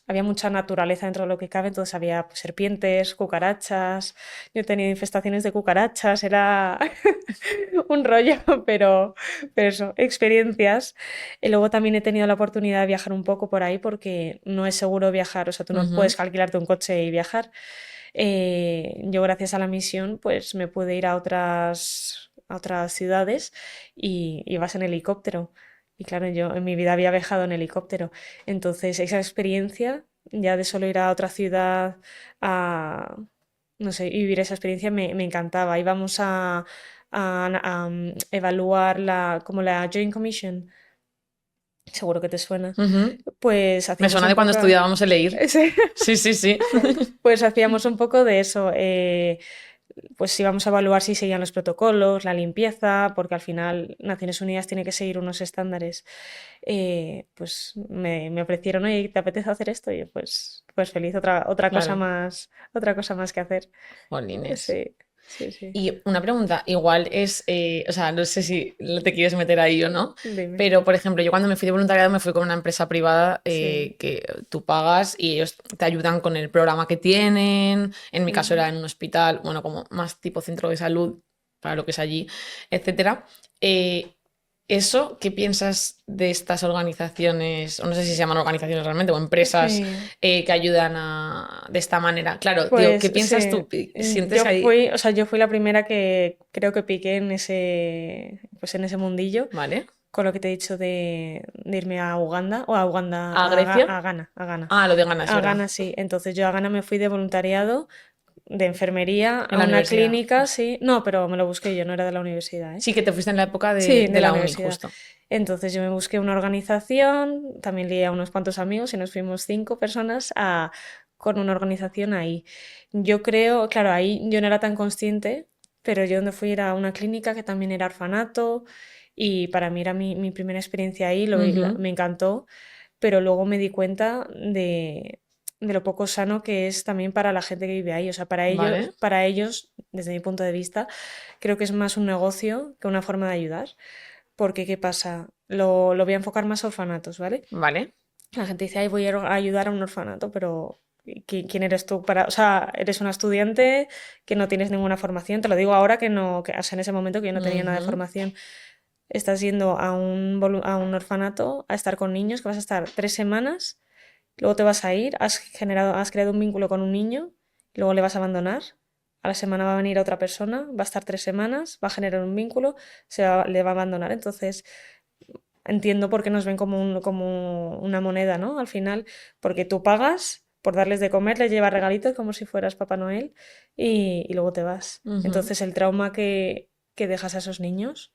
había mucha naturaleza dentro de lo que cabe, entonces había pues, serpientes, cucarachas. Yo he tenido infestaciones de cucarachas, era un rollo, pero eso, experiencias. Y luego también he tenido la oportunidad de viajar un poco por ahí porque no es seguro viajar, o sea, tú no Ujú. puedes alquilarte un coche y viajar. Yo gracias a la misión pues me pude ir a otras ciudades y vas en helicóptero. Y claro, yo en mi vida había viajado en helicóptero. Entonces, esa experiencia, ya de solo ir a otra ciudad a, no sé, y vivir esa experiencia me encantaba. Íbamos a evaluar como la Joint Commission, seguro que te suena. Ujú. Pues Me hacíamos suena un de cuando poco, estudiábamos el leer. sí, Sí, sí, sí. pues hacíamos un poco de eso. Pues íbamos a evaluar si seguían los protocolos, la limpieza, porque al final Naciones Unidas tiene que seguir unos estándares. Pues me ofrecieron, oye, ¿te apetece hacer esto? Y yo, pues feliz, Claro, otra cosa más que hacer. jolines. Sí, sí, sí. Y una pregunta, igual es, o sea, no sé si te quieres meter ahí o no, Dime. pero por ejemplo, yo cuando me fui de voluntariado me fui con una empresa privada Sí. que tú pagas y ellos te ayudan con el programa que tienen. En mi caso era Ujú. en un hospital, bueno, como más tipo centro de salud para lo que es allí, etcétera. Eh, ¿Eso qué piensas de estas organizaciones, o no sé si se llaman organizaciones realmente, o empresas Sí. que ayudan de esta manera? Claro, digo, ¿qué Pues piensas sí, tú? ¿Sientes ahí? o sea, yo fui la primera que creo que piqué en pues en ese mundillo, ¿Vale? con lo que te he dicho de irme a Uganda, o a Uganda, ¿A Grecia? A Ghana, a Ghana. Ah, lo de Ghana, es A verdad. Ghana sí. Entonces yo a Ghana me fui de voluntariado, de enfermería, En a la una universidad. clínica, sí. No, pero me lo busqué yo, no era de la universidad, ¿eh? Sí, que te fuiste en la época Sí, de de la la uni, universidad. justo. Entonces yo me busqué una organización, también lié a unos cuantos amigos y nos fuimos 5 personas con una organización ahí. Yo creo, claro, ahí yo no era tan consciente, pero yo donde fui era una clínica que también era orfanato y para mí era mi primera experiencia ahí, Ujú. me encantó, pero luego me di cuenta de lo poco sano que es también para la gente que vive ahí. O sea, Vale, para ellos, desde mi punto de vista, creo que es más un negocio que una forma de ayudar. Porque, ¿qué pasa? Lo voy a enfocar más a orfanatos, ¿vale? vale. La gente dice, ay, voy a ayudar a un orfanato, pero ¿quién eres tú para...? O sea, eres una estudiante que no tienes ninguna formación. Te lo digo ahora que no, o sea, en ese momento que yo no tenía nada de Ujú. formación. Estás yendo a un orfanato a estar con niños, que vas a estar 3 semanas, luego te vas a ir, has creado un vínculo con un niño, luego le vas a abandonar. A la semana va a venir otra persona, va a estar 3 semanas, va a generar un vínculo, le va a abandonar. Entonces, entiendo por qué nos ven como una moneda, ¿no? Al final, porque tú pagas por darles de comer, les llevas regalitos como si fueras Papá Noel y luego te vas. Ujú. Entonces, el trauma que dejas a esos niños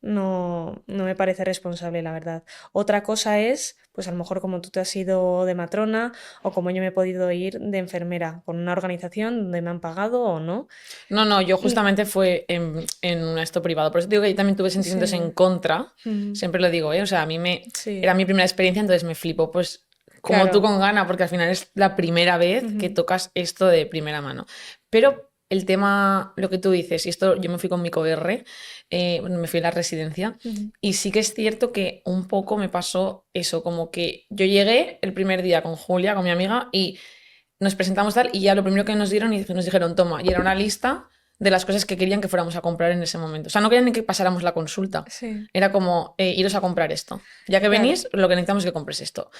no me parece responsable, la verdad. Otra cosa es, pues a lo mejor como tú te has ido de matrona o como yo me he podido ir de enfermera con una organización donde me han pagado o no. No, no, yo Y justamente fue en un esto privado. Por eso digo que yo también tuve sentimientos en sí, contra. mm, Siempre lo digo, ¿eh? O sea, era sí, mi primera experiencia, entonces me flipó, pues, como tú claro. con Gana, porque al final es la primera vez que Ujú, tocas esto de primera mano. Pero el tema, lo que tú dices, y esto yo me fui con mi coR, bueno, me fui a la residencia, ujú, y sí que es cierto que un poco me pasó eso, como que yo llegué el primer día con Julia, con mi amiga, y nos presentamos tal y ya lo primero que nos dieron y nos dijeron, toma, y era una lista de las cosas que querían que fuéramos a comprar en ese momento. O sea, no querían ni que pasáramos la consulta. Sí, Era como, iros a comprar esto. Ya que claro. venís, lo que necesitamos es que compres esto.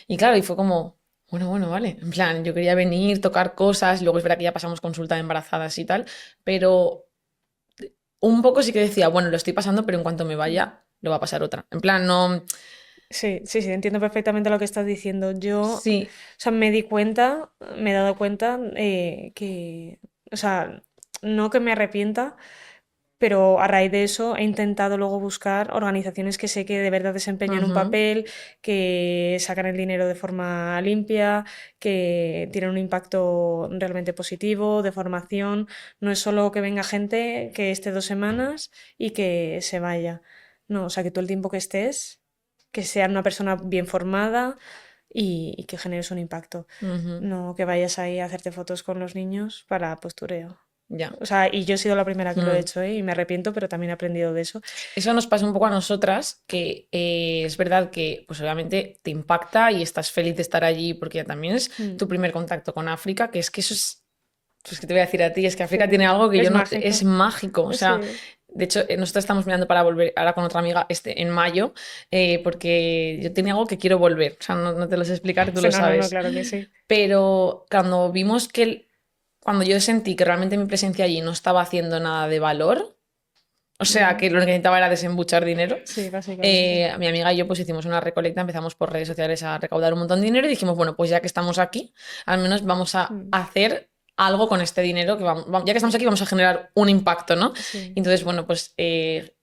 Y claro, y fue como, bueno, vale. En plan, yo quería venir, tocar cosas, luego es verdad que ya pasamos consulta de embarazadas y tal, pero un poco sí que decía, bueno, lo estoy pasando, pero en cuanto me vaya, lo va a pasar otra. En plan, no... Sí, sí, sí, entiendo perfectamente lo que estás diciendo. Yo, o Sí. sea, me he dado cuenta que, o sea, no que me arrepienta, pero a raíz de eso he intentado luego buscar organizaciones que sé que de verdad desempeñan un Ujú, papel, que sacan el dinero de forma limpia, que tienen un impacto realmente positivo, de formación. No es solo que venga gente que esté 2 semanas y que se vaya. No, o sea, que todo el tiempo que estés, que sea una persona bien formada y que generes un impacto. ujú, No que vayas ahí a hacerte fotos con los niños para postureo. ya. O sea, y yo he sido la primera que lo he Mm. hecho, ¿eh? Y me arrepiento, pero también he aprendido de eso. Eso nos pasa un poco a nosotras, que es verdad que, pues obviamente te impacta y estás feliz de estar allí porque ya también es Mm, tu primer contacto con África, que es que eso es, pues que te voy a decir a ti, es que África sí, tiene algo que yo es no, es mágico. mágico, o sea, Sí. de hecho, nosotros estamos mirando para volver ahora con otra amiga en mayo, porque yo tenía algo que quiero volver, o sea, no te lo sé explicar, tú Sí, lo no, no, no, sabes, claro que sí. pero cuando vimos que, cuando yo sentí que realmente mi presencia allí no estaba haciendo nada de valor, o sea, Ujú. que lo que necesitaba era desembuchar dinero. Sí, básicamente. Mi amiga y yo pues hicimos una recolecta, empezamos por redes sociales a recaudar un montón de dinero y dijimos, bueno, pues ya que estamos aquí, al menos vamos a Mm, hacer algo con este dinero, que ya que estamos aquí vamos a generar un impacto, ¿no? sí. Y entonces, bueno, pues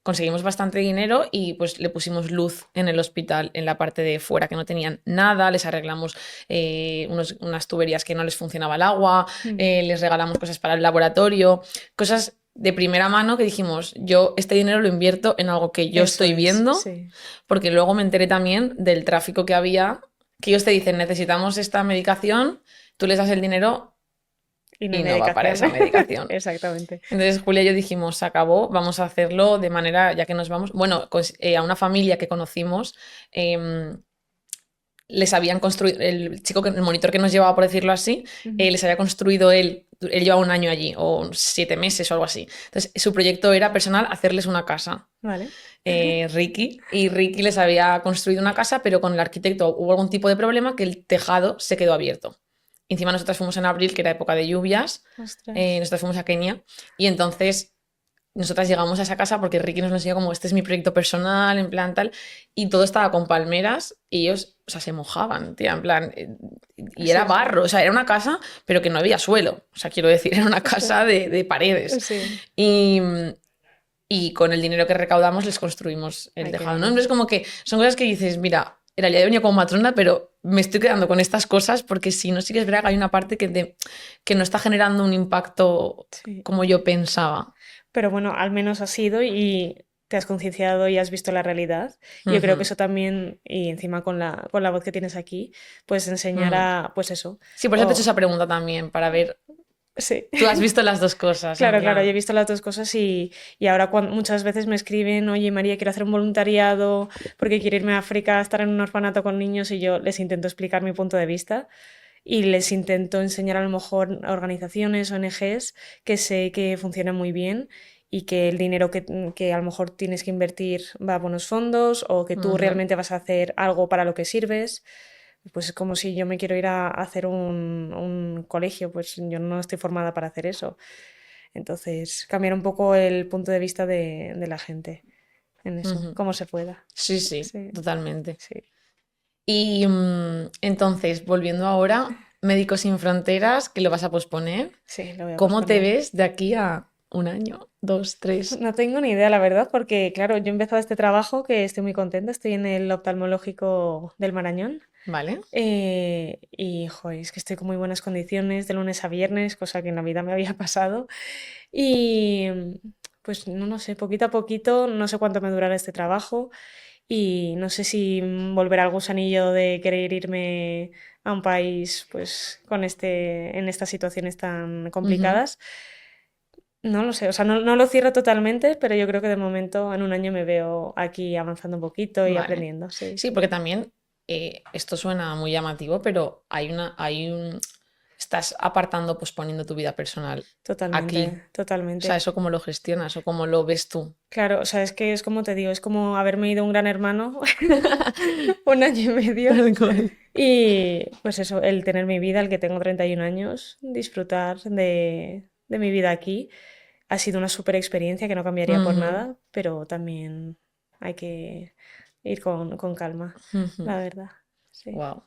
conseguimos bastante dinero y pues le pusimos luz en el hospital, en la parte de fuera que no tenían nada, les arreglamos unas tuberías que no les funcionaba el agua, Mm, les regalamos cosas para el laboratorio, cosas de primera mano que dijimos, yo este dinero lo invierto en algo que yo eso estoy es, viendo, sí. porque luego me enteré también del tráfico que había, que ellos te dicen, necesitamos esta medicación, tú les das el dinero Y no hay y no va para medicación. esa medicación. Exactamente. Entonces Julia y yo dijimos, se acabó, vamos a hacerlo de manera, ya que nos vamos, bueno, a una familia que conocimos, eh, les habían construido, el chico, el monitor que nos llevaba, por decirlo así, Ujú. les había construido él llevaba un año allí, o 7 meses o algo así. Entonces, su proyecto era personal hacerles una casa. Vale. Ricky, y Ricky les había construido una casa, pero con el arquitecto hubo algún tipo de problema que el tejado se quedó abierto. Encima nosotras fuimos en abril, que era época de lluvias, Ostras. nosotras fuimos a Kenia, y entonces nosotras llegamos a esa casa porque Ricky nos lo enseñó como, este es mi proyecto personal, en plan tal, y todo estaba con palmeras y ellos, o sea, se mojaban, tía, en plan, y era Sí, sí. barro, o sea, era una casa, pero que no había suelo, o sea, quiero decir, era una Ostras. casa de paredes. Sí. Y, y con el dinero que recaudamos les construimos el Ay, qué tejado, ¿no? bonito. Entonces como que son cosas que dices, mira, en realidad he venido como matrona, pero me estoy quedando con estas cosas porque si no, sí que es verdad que hay una parte que no está generando un impacto Sí. como yo pensaba. Pero bueno, al menos has ido y te has concienciado y has visto la realidad. Y yo creo que Ujú. eso también, y encima con la voz que tienes aquí, pues enseñar Mm. a, pues eso. Sí, por eso te he hecho O, esa pregunta también, para ver, sí. tú has visto las dos cosas, en Claro, claro, yo he plan, visto las dos cosas y ahora muchas veces me escriben, oye María, quiero hacer un voluntariado porque quiero irme a África a estar en un orfanato con niños y yo les intento explicar mi punto de vista y les intento enseñar a lo mejor a organizaciones, ONGs que sé que funcionan muy bien y que el dinero que a lo mejor tienes que invertir va a buenos fondos o que tú ujú, realmente vas a hacer algo para lo que sirves. Pues es como si yo me quiero ir a hacer un colegio, pues yo no estoy formada para hacer eso. Entonces, cambiar un poco el punto de vista de la gente en eso, ujú. como se pueda. Sí, sí, Sí, totalmente. sí, Y entonces, volviendo ahora, Médicos Sin Fronteras, que lo vas a posponer, sí, lo voy a ¿cómo te posponer. ves de aquí a un año, dos, tres? No tengo ni idea, la verdad, porque claro, yo he empezado este trabajo que estoy muy contenta, estoy en el oftalmológico del Marañón ¿Vale? y joder, es que estoy con muy buenas condiciones de lunes a viernes, cosa que en la vida me había pasado y pues no lo sé, poquito a poquito, no sé cuánto me durará este trabajo y no sé si volverá al gusanillo de querer irme a un país pues con en estas situaciones tan Ujú. complicadas. No lo sé, o sea, no lo cierro totalmente, pero yo creo que de momento en un año me veo aquí avanzando un poquito y Vale. aprendiendo, sí. Sí, porque también esto suena muy llamativo, pero hay estás apartando, posponiendo tu vida personal aquí. Totalmente, O sea, totalmente. ¿eso cómo lo gestionas o cómo lo ves tú? Claro, o sea, es que es como te digo, es como haberme ido a un Gran Hermano 1 año y medio. Tal cual. Y pues eso, el tener mi vida, el que tengo 31 años, disfrutar de mi vida aquí, ha sido una súper experiencia que no cambiaría por Ujú, nada, pero también hay que ir con calma, ujú. la verdad. Sí. Wow.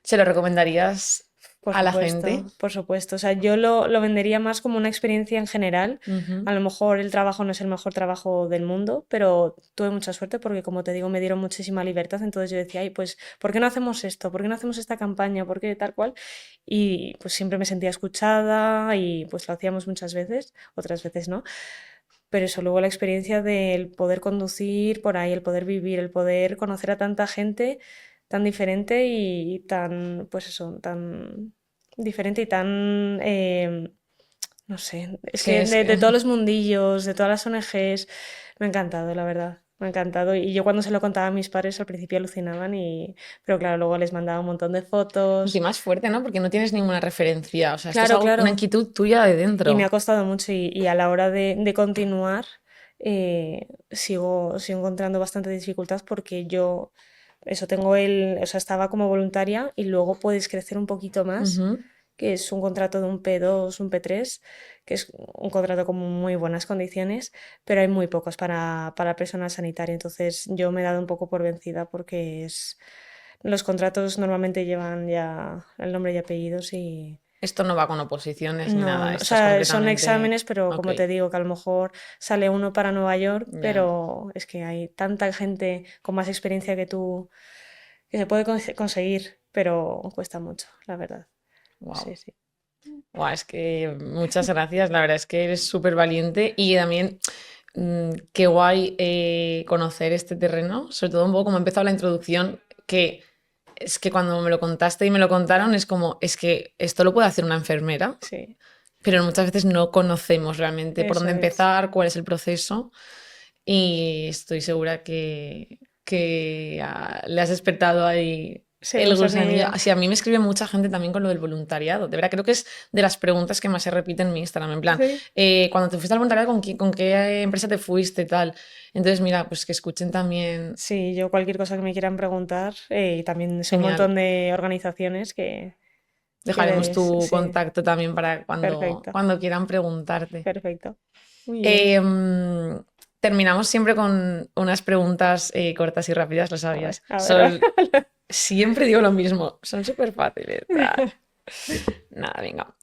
¿Se lo recomendarías Por a la gente? supuesto, por supuesto. O sea, yo lo vendería más como una experiencia en general. Ujú, A lo mejor el trabajo no es el mejor trabajo del mundo, pero tuve mucha suerte porque, como te digo, me dieron muchísima libertad. Entonces yo decía, ay, pues, ¿por qué no hacemos esto? ¿Por qué no hacemos esta campaña? ¿Por qué tal cual? Y pues siempre me sentía escuchada y pues lo hacíamos muchas veces, otras veces no. Pero eso, luego la experiencia del poder conducir por ahí, el poder vivir, el poder conocer a tanta gente tan diferente y tan, pues eso, tan diferente y tan, no sé, es sí, que es de todos que los mundillos, de todas las ONGs, me ha encantado, la verdad. Me ha encantado. Y yo cuando se lo contaba a mis padres al principio alucinaban pero claro, luego les mandaba un montón de fotos. encima es fuerte, ¿no? Porque no tienes ninguna referencia. O sea, esto es Claro, algo, una claro. inquietud tuya de Y me ha dentro. costado mucho y a la hora de continuar sigo encontrando bastante dificultad porque yo, eso tengo o sea, estaba como voluntaria y luego puedes crecer un poquito más, Ujú. que es un contrato de un P2 un P3 que es un contrato con muy buenas condiciones, pero hay muy pocos para personal sanitario. Entonces yo me he dado un poco por vencida porque los contratos normalmente llevan ya el nombre y apellidos y Esto no va con oposiciones ni no, nada. no, o Esto es sea, son completamente. exámenes, pero Ok, como te digo, que a lo mejor sale uno para Nueva York, ya. pero es que hay tanta gente con más experiencia que tú que se puede conseguir, pero cuesta mucho, la verdad. Sí, Wow. sí. Wow, es que muchas gracias. La verdad es que eres súper valiente y también qué guay conocer este terreno. Sobre todo un poco como ha empezado la introducción, que es que cuando me lo contaste y me lo contaron es como, es que esto lo puede hacer una enfermera, Sí, pero muchas veces no conocemos realmente por eso dónde es. empezar, cuál es el proceso y estoy segura que le has despertado ahí Sí, el un gusanillo. sonidillo. Así a mí me escribe mucha gente también con lo del voluntariado. De verdad, creo que es de las preguntas que más se repiten en mi Instagram. En plan, Sí. cuando te fuiste al voluntariado, ¿con qué empresa te fuiste? Tal. Entonces, mira, pues que escuchen también. Sí, yo cualquier cosa que me quieran preguntar, y también son un Genial. montón de organizaciones que Dejaremos tu sí, contacto también para cuando, perfecto, cuando quieran preguntarte. perfecto. Muy bien. Em, terminamos siempre con unas preguntas cortas y rápidas, lo sabías. A ver, a ver. Siempre digo lo mismo, son súper fáciles. Nada, venga.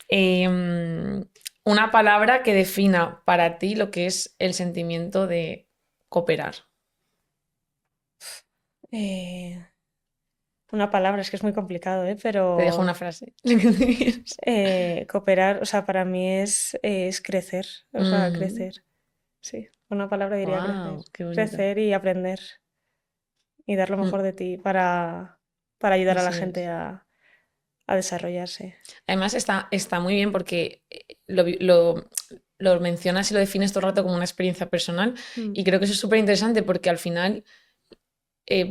Una palabra que defina para ti lo que es el sentimiento de cooperar. Eh, una palabra, es que es muy complicado, ¿eh? Te dejo una Pero frase. cooperar, o sea, para mí es crecer, o sea, crecer. Sí, una palabra diría crecer. Wow, qué bonito. Crecer y aprender y dar lo Mm, mejor de ti para ayudar a la eso gente es. a desarrollarse. Además está muy bien porque lo mencionas y lo defines todo el rato como una experiencia personal Mm, y creo que eso es súper interesante porque al final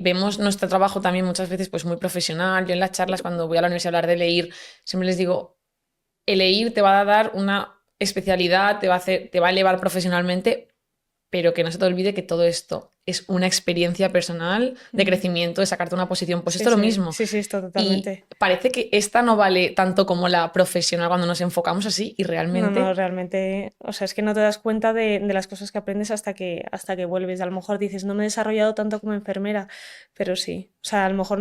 vemos nuestro trabajo también muchas veces pues muy profesional. Yo en las charlas cuando voy a la universidad a hablar de leer siempre les digo, el leer te va a dar una especialidad, te va a elevar profesionalmente, pero que no se te olvide que todo esto es una experiencia personal de mm. crecimiento, de sacarte una posición. Pues Sí, esto es lo sí, mismo. sí, sí, esto Y totalmente. parece que esta no vale tanto como la profesional cuando nos enfocamos así y No, no, realmente, realmente, o sea, es que no te das cuenta de las cosas que aprendes hasta que vuelves. A lo mejor dices, no me he desarrollado tanto como enfermera, pero sí. O sea, a lo mejor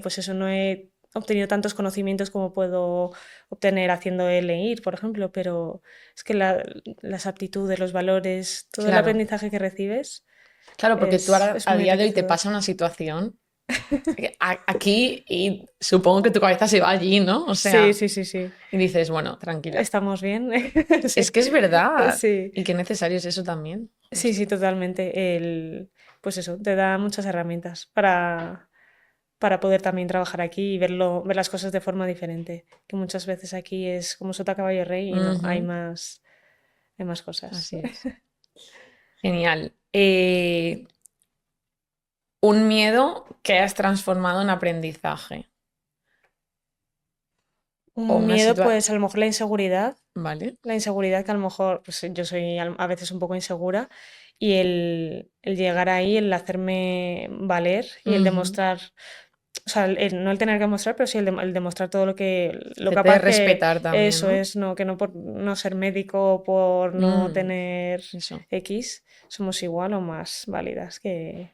pues eso, no he obtenido tantos conocimientos como puedo obtener haciendo el leer, por ejemplo, pero es que las aptitudes, los valores, todo el claro, aprendizaje que recibes claro, porque tú ahora es a muy día de hoy te enriquecedor. pasa una situación aquí y supongo que tu cabeza se va allí, ¿no? O Sí, sea, sí, sí, sí. y dices, bueno, tranquila. Estamos bien. Es Sí, que es verdad sí. y qué necesario es eso también, Sí, sí, justo. totalmente. Pues eso, te da muchas herramientas para poder también trabajar aquí y ver las cosas de forma diferente. Que muchas veces aquí es como sota caballo rey y no, Ujú, hay más cosas. así es. Genial. Un miedo que has transformado en aprendizaje. O Un una miedo, situación... pues a lo mejor la inseguridad. Vale. La inseguridad que a lo mejor, pues yo soy a veces un poco insegura y el llegar ahí, el hacerme valer y el Ujú. demostrar, o sea, no el tener que mostrar, pero sí el demostrar todo lo Hacerte capaz que respetar también, eso ¿no? es, no, que no por no ser médico o por no Mm, tener eso. X, somos igual o más válidas que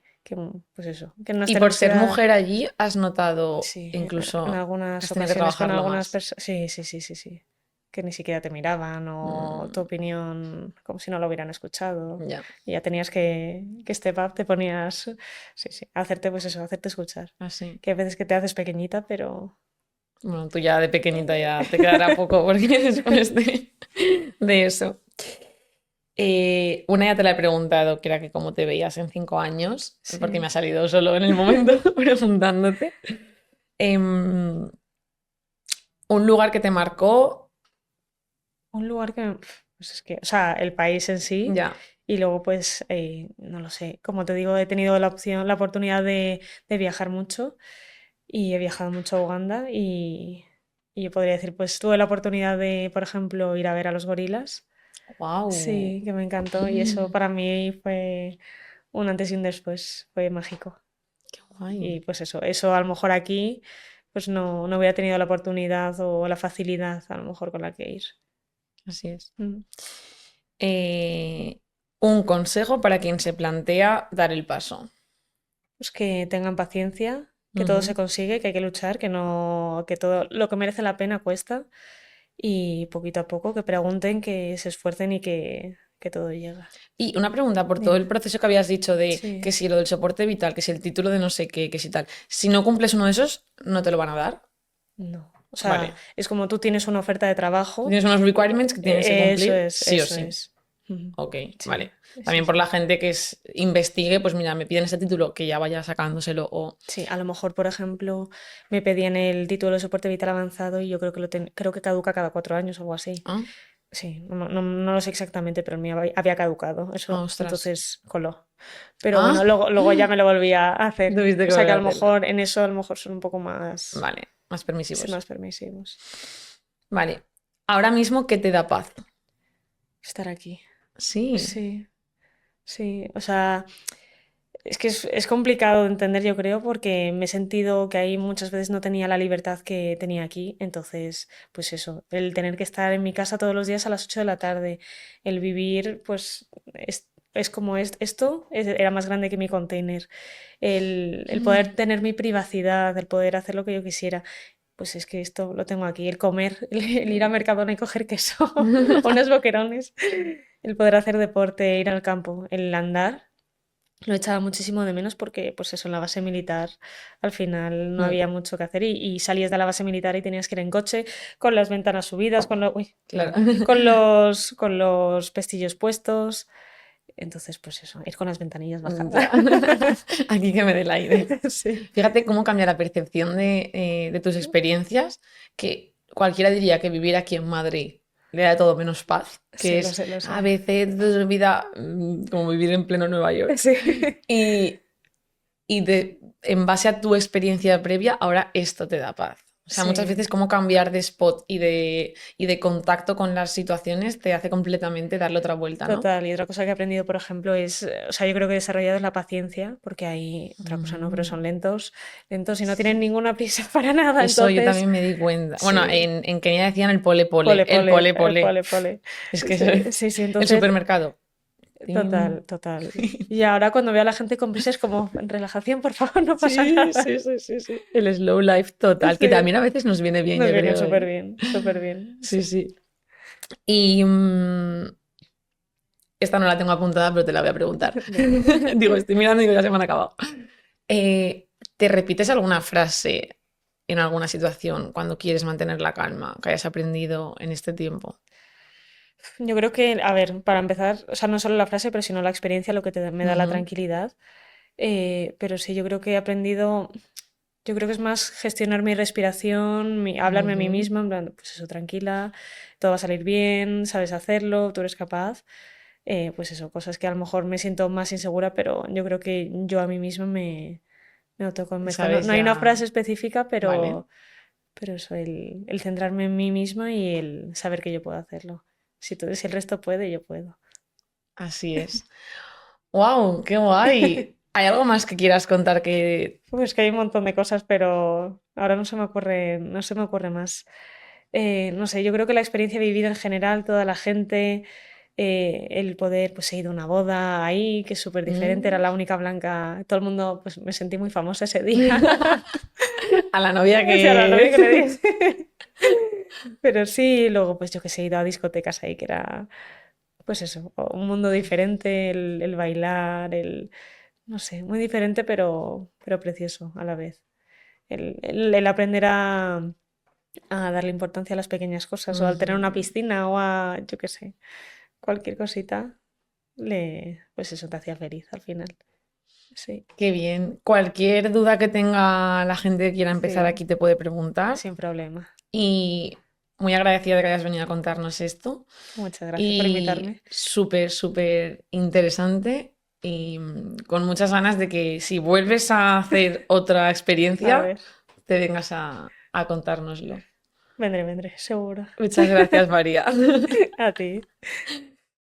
pues eso, que en nuestra Y por ser universidad, mujer allí, ¿has notado sí, en incluso que algunas has tenido que ocasiones con trabajarlo algunas más? personas, sí, sí, sí, sí, sí, que ni siquiera te miraban o tu Mm, opinión como si no lo hubieran escuchado ya, y ya tenías que step up, te ponías, sí, sí, a hacerte pues eso, a hacerte escuchar, así. que a veces que te haces pequeñita, pero Bueno, tú ya de pequeñita ya te quedará poco porque después de eso. Una ya te la he preguntado, que era que cómo te veías en 5 años, porque me sí, ha salido solo en el momento preguntándote. Em, un lugar que te marcó, un lugar que, pues es que, o sea, el país en sí. ya, Y luego, pues, no lo sé, como te digo, he tenido la opción, la oportunidad de viajar mucho y he viajado mucho a Uganda y yo podría decir, pues tuve la oportunidad de, por ejemplo, ir a ver a los gorilas. wow, Sí, que me encantó y eso para mí fue un antes y un después, fue mágico. qué guay, Y pues eso a lo mejor aquí, pues no hubiera tenido la oportunidad o la facilidad a lo mejor con la que ir. así es. Mm. Eh, un consejo para quien se plantea dar el paso. Pues que tengan paciencia, que todo se Ujú. consigue, que hay que luchar, que no, que todo lo que merece la pena cuesta y poquito a poco que pregunten, que se esfuercen y que todo llega. Y una pregunta, por todo el Dime. proceso que habías dicho de que Sí, si lo del soporte vital, que si el título de no sé qué, que si tal, si no cumples uno de esos, no te lo van a dar. no. O sea, Vale. es como tú tienes una oferta de trabajo, Tienes unos requirements que tienes que eso cumplir es, sí o eso sí. es. Ujú. Ok, Sí, vale. sí, También por la sí. gente que investigue, pues mira, me piden este título, que ya vaya sacándoselo o... Sí, a lo mejor, por ejemplo, me pedían el título de soporte vital avanzado y yo creo que creo que caduca cada 4 años o algo así. Ah, Sí, no lo sé exactamente, pero el mío había caducado, ah, eso, ostras. entonces coló. Pero Ah, bueno, luego ya me lo volví a hacer. tuviste O que sea que volver a a lo hacerlo. mejor en eso a lo mejor son un poco más, Vale, más sí, permisivos. más permisivos. Vale. Ahora mismo, ¿qué te da paz? Estar aquí. Sí. Sí, sí. O sea, es que es complicado de entender, yo creo, porque me he sentido que ahí muchas veces no tenía la libertad que tenía aquí. Entonces, pues eso, el tener que estar en mi casa todos los días a las 8 de la tarde, el vivir, pues es como esto, era más grande que mi container. El poder Mm. tener mi privacidad, el poder hacer lo que yo quisiera. Pues es que esto lo tengo aquí, el comer, el ir a Mercadona y coger queso o unos boquerones, el poder hacer deporte, ir al campo, el andar. Lo echaba muchísimo de menos porque, pues eso, en la base militar al final no Mm, había mucho que hacer y salías de la base militar y tenías que ir en coche con las ventanas subidas, uy, claro. perdón, con los pestillos puestos. Entonces, pues eso, ir con las ventanillas bajadas. Ya. Aquí que me dé el aire. Sí, Fíjate cómo cambia la percepción de tus experiencias, que cualquiera diría que vivir aquí en Madrid le da todo menos paz, que sí, lo es sé, lo a sé. veces de su vida como vivir en pleno Nueva York. Sí. Y, en base a tu experiencia previa, ahora esto te da paz. O sea, muchas Sí. veces cómo cambiar de spot y de contacto con las situaciones te hace completamente darle otra vuelta, ¿no? Total, y otra cosa que he aprendido, por ejemplo, es, o sea, yo creo que he desarrollado es la paciencia, porque hay otra cosa, ¿no? Pero Mm, son lentos, lentos y no tienen sí. ninguna prisa para nada, Eso yo entonces, también me di cuenta. Bueno, sí, en Kenia decían el pole pole, pole, el pole, pole pole. pole, pole. Es que Sí, sí, sí, el entonces, supermercado. Tin. total, total. Y ahora cuando veo a la gente con prisa es como, relajación, por favor, no pasa Sí, nada. sí, sí, sí, sí. El slow life total, que Sí, también a veces nos viene bien, nos yo viene creo, súper ¿eh? bien, súper bien, Sí, sí. sí. Y esta no la tengo apuntada, pero te la voy a preguntar. Dime. Digo, estoy mirando y digo, ya se me han acabado. ¿Te repites alguna frase en alguna situación cuando quieres mantener la calma que hayas aprendido en este tiempo? Yo creo que, a ver, para empezar, o sea, no solo la frase, pero sino la experiencia lo que me da la Ujú, tranquilidad. Pero sí, yo creo que he aprendido, yo creo que es más gestionar mi respiración, hablarme a mí ujú. misma, en plan, pues eso, tranquila, todo va a salir bien, sabes hacerlo, tú eres capaz. Pues eso, cosas que a lo mejor me siento más insegura, pero yo creo que yo a mí misma me autoconvenzco. No, ¿Sabes no hay una ya? frase específica, Vale. Pero eso, el centrarme en mí misma y el saber que yo puedo hacerlo. Si el resto puede, yo puedo. Así es. ¡Wow! ¡Qué guay! ¿Hay algo más que quieras contar que... Pues que hay un montón de cosas, pero ahora no se me ocurre más. No sé, yo creo que la experiencia vivida en general, toda la gente, el poder, pues he ido a una boda ahí, que es súper diferente, era Mm. la única blanca, todo el mundo, pues me sentí muy famosa ese día. A la novia O sea, la novia que le que... dije. Pero sí, luego pues yo que sé, he ido a discotecas ahí, que era, pues eso, un mundo diferente, el bailar, no sé, muy diferente, pero precioso a la vez. El aprender a darle importancia a las pequeñas cosas, o al tener una Ujú. piscina, o a, yo qué sé, cualquier cosita, pues eso te hacía feliz al final. Sí, Qué bien. Cualquier duda que tenga la gente que quiera empezar sí, aquí te puede preguntar. sin problema. Y muy agradecida de que hayas venido a contarnos esto. Muchas gracias por Y invitarme. súper, súper interesante. Y con muchas ganas de que si vuelves a hacer otra A experiencia, ver, te vengas a contárnoslo. vendré, seguro. Muchas gracias, María. A ti.